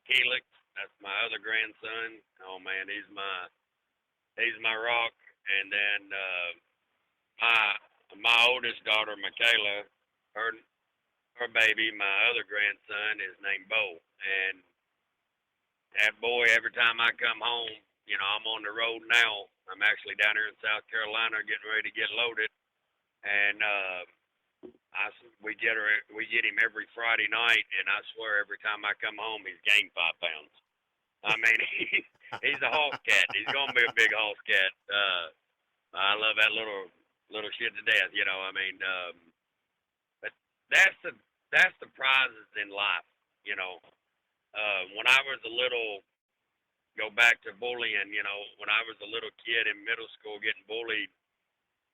Helix. That's my other grandson. Oh man, he's my rock. And then my oldest daughter, Michaela. Her her baby, my other grandson, is named Bo. And that boy, every time I come home, I'm on the road now. I'm actually down here in South Carolina getting ready to get loaded, and we get him every Friday night, and I swear every time I come home, he's gained 5 pounds. I mean, he's a hoss cat. He's gonna be a big hoss cat. I love that little shit to death. I mean, but that's the prizes in life. You know, when I was a little, go back to bullying. When I was a little kid in middle school getting bullied,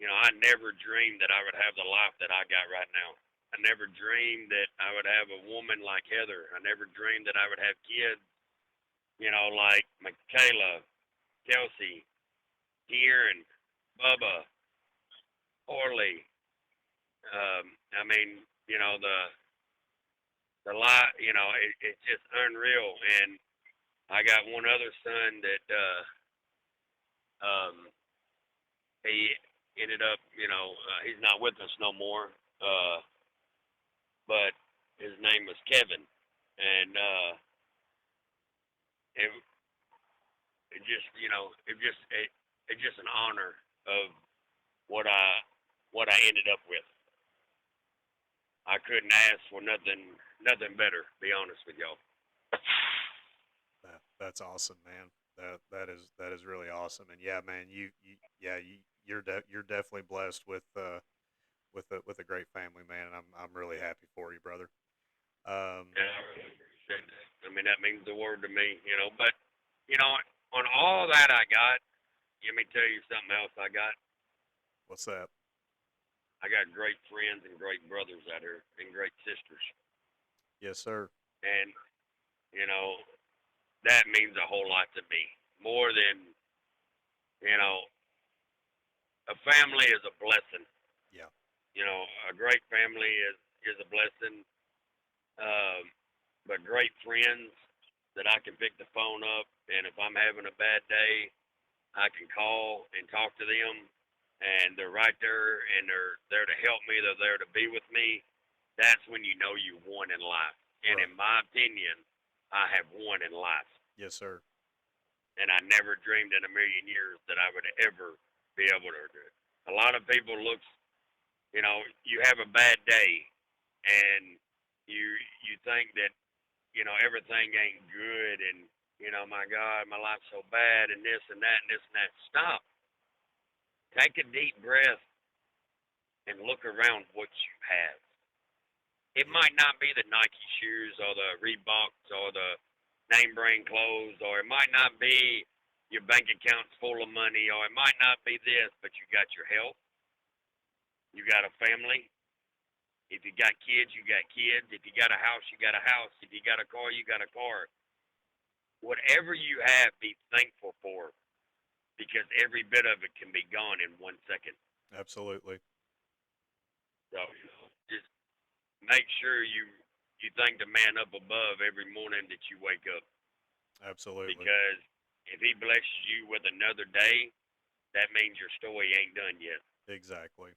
I never dreamed that I would have the life that I got right now. I never dreamed that I would have a woman like Heather. I never dreamed that I would have kids, like Michaela, Kelsey, Kieran, Bubba, Orly. I mean, the life, it's just unreal. And I got one other son that um, he ended up, he's not with us no more. But his name was Kevin, and it, it just, it's just an honor of what I ended up with. I couldn't ask for nothing better. Be honest with y'all. that's awesome, man. That is really awesome. And yeah, man, you yeah you're definitely blessed with a great family, man. And I'm really happy for you, brother. And I really appreciate that. I mean, that means the world to me, But you know, on all that I got, let me tell you something else. What's that? I got great friends and great brothers out here, and great sisters, Yes, sir. and you know that means a whole lot to me. More than you know, a family is a blessing. Yeah. A great family is a blessing. Um, but great friends that I can pick the phone up, and if I'm having a bad day, I can call and talk to them, and they're right there, and they're there to help me. They're there to be with me. That's when you know you won in life. And Right. in my opinion, I have won in life. Yes, sir. And I never dreamed in a million years that I would ever be able to do it. A lot of people looks, you have a bad day, and you you think that everything ain't good, and my God, my life's so bad, and this and that and this and that. Stop. Take a deep breath and look around what you have. It Yeah. might not be the Nike shoes or the Reeboks or the name brand clothes, or it might not be your bank account's full of money, or it might not be this, but you got your health, you got a family. If you got kids, you got kids. If you got a house, you got a house. If you got a car, you got a car. Whatever you have, be thankful for, because every bit of it can be gone in 1 second. Absolutely. So just make sure you thank the man up above every morning that you wake up, Absolutely. because if he blesses you with another day, that means your story ain't done yet. Exactly.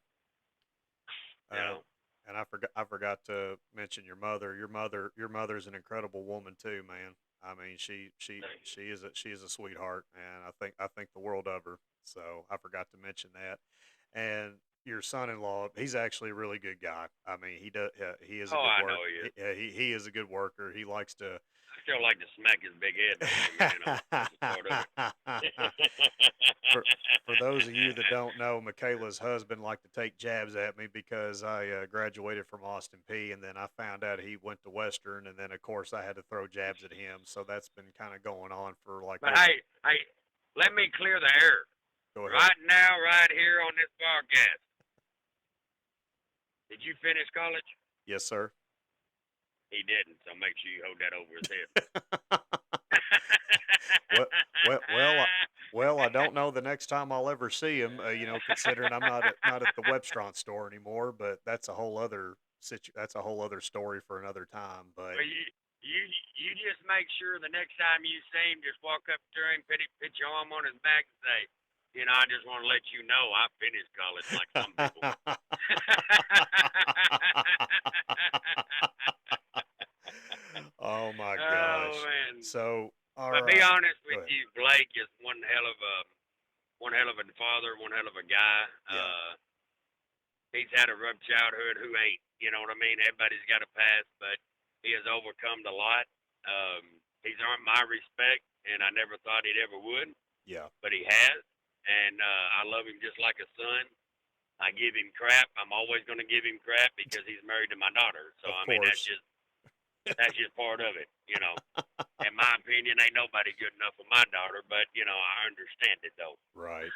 You Uh, know. and I forgot to mention your mother. Your mother's an incredible woman too, man. I mean, she is a sweetheart, and I think the world of her. So I forgot to mention that. And your son-in-law, he's actually a really good guy. I mean, he is a Oh, good I work. know he is. He is a good worker. He likes to. I still like to smack his big head though. I mean, that's a part of it. for for those of you that don't know, Michaela's husband liked to take jabs at me because I graduated from Austin P, and then I found out he went to Western, and then of course I had to throw jabs at him. So that's been kind of going on for like But over. hey, let me clear the air Go ahead. right now, right here on this podcast. Did you finish college? Yes, sir. He didn't, so make sure you hold that over his head. well, well, I don't know the next time I'll ever see him. Considering I'm not at the Webstron store anymore, but that's a whole other story for another time. But Well, you just make sure the next time you see him, just walk up to him, put your arm on his back, and say, I just want to let you know I finished college like some people. oh my Oh gosh. man! So, all But be right. honest Go with ahead. you, Blake is one hell of a father, one hell of a guy. Yeah. He's had a rough childhood. Who ain't? You know what I mean? Everybody's got a past, but he has overcome a lot. He's earned my respect, and I never thought he'd ever would, Yeah. but he has. And I love him just like a son. I give him crap. I'm always going to give him crap because he's married to my daughter. So Of I mean, that's course. just part of it. In my opinion, ain't nobody good enough for my daughter, but I understand it though. Right.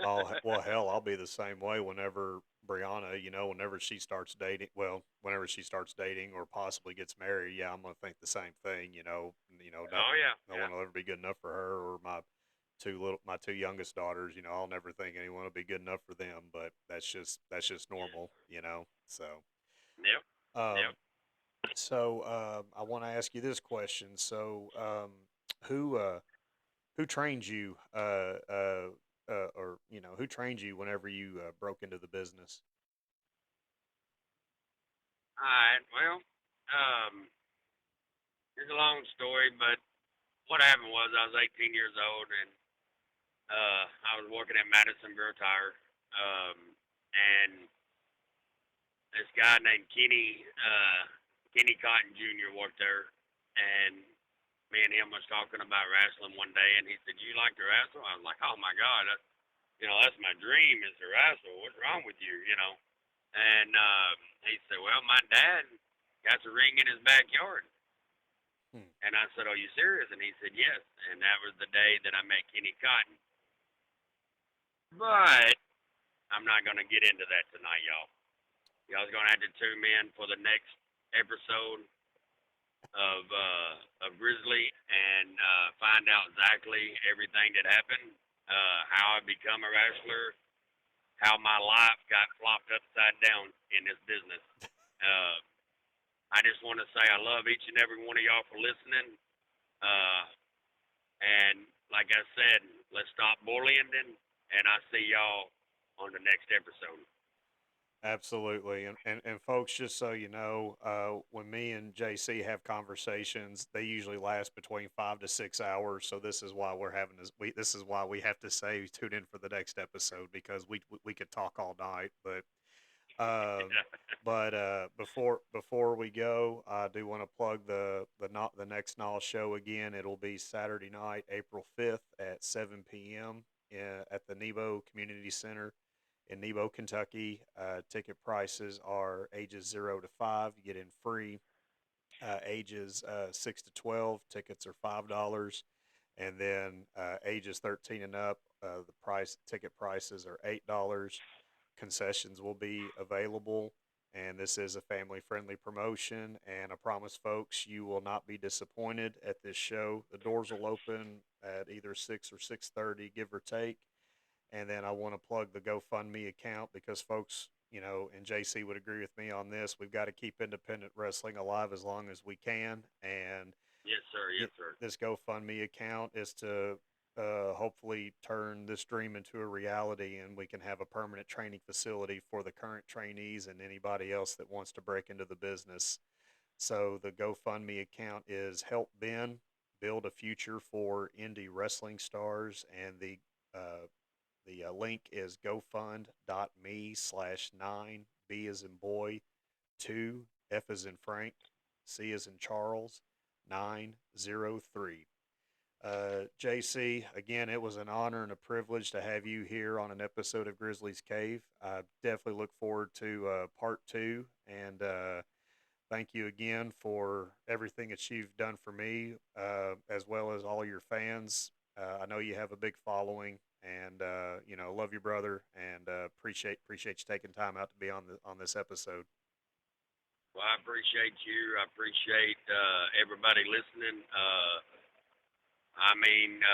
Oh, well, hell, I'll be the same way whenever Brianna, whenever she starts dating or possibly gets married, yeah, I'm gonna think the same thing. No, Oh yeah, no yeah, one will ever be good enough for her or my two youngest daughters. I'll never think anyone will be good enough for them, but that's just normal. So, yep, yep. um, I want to ask you this question. So, who who trained you or who trained you whenever you broke into the business? All right. Well, it's a long story, but what happened was I was 18 years old, and I was working at Madison Beer Tire, and this guy named Kenny Cotton Jr. worked there, and me and him was talking about wrestling one day, and he said, "You like to wrestle?" I was like, "Oh my God, that's my dream is to wrestle. What's wrong with you?" And he said, "Well, my dad got the ring in his backyard." Hmm. And I said, "Are you serious?" And he said, "Yes." And that was the day that I met Kenny Cotton. But I'm not going to get into that tonight, y'all. Y'all's going to have to tune in for the next episode of Grizzly and find out exactly everything that happened, how I become a wrestler, how my life got flopped upside down in this business. Uh, I just want to say I love each and every one of y'all for listening. Uh, and like I said, let's stop bullying, and I see y'all on the next episode. Absolutely. And folks, just so you know, when me and JC have conversations, they usually last between 5 to 6 hours. So this is why we have to say tune in for the next episode because we could talk all night. Um, before we go, I do want to plug the next NOL show again. It'll be Saturday night, April 5th at 7 p.m. At the Nebo Community Center in Nebo, Kentucky. Ticket prices are ages 0 to 5. You get in free. Ages 6 to 12. Tickets are $5, and then ages 13 and up. The price ticket prices are $8. Concessions will be available, and this is a family-friendly promotion. And I promise, folks, you will not be disappointed at this show. The doors will open at either 6 or 6:30, give or take. And then I want to plug the GoFundMe account because folks, and JC would agree with me on this. We've got to keep independent wrestling alive as long as we can, and Yes, sir. Yes, sir. this GoFundMe account is to hopefully turn this dream into a reality, and we can have a permanent training facility for the current trainees and anybody else that wants to break into the business. So the GoFundMe account is Help Ben Build a Future for Indie Wrestling Stars, and the link is gofund.me/9 B as in boy 2 F as in Frank C as in Charles 903. JC, again, it was an honor and a privilege to have you here on an episode of Grizzly's Cave. I definitely look forward to part two, and thank you again for everything that you've done for me, as well as all your fans. I know you have a big following, and love you, brother, and appreciate you taking time out to be on this episode. Well, I appreciate you. I appreciate everybody listening. I mean,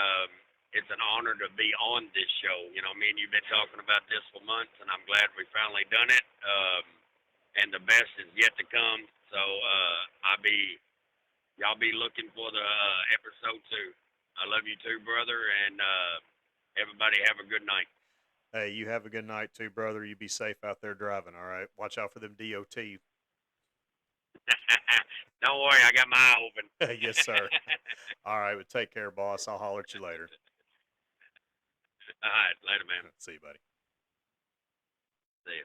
it's an honor to be on this show. You know, me and you've been talking about this for months, and I'm glad we finally done it. And the best is yet to come. So y'all be looking for the episode 2. I love you too, brother, and everybody have a good night. Hey, you have a good night too, brother. You be safe out there driving, all right? Watch out for them DOT. Don't worry, I got my eye open. Yes, sir. All right, well, take care, boss. I'll holler at you later. All right, later, man. See you, buddy. See you.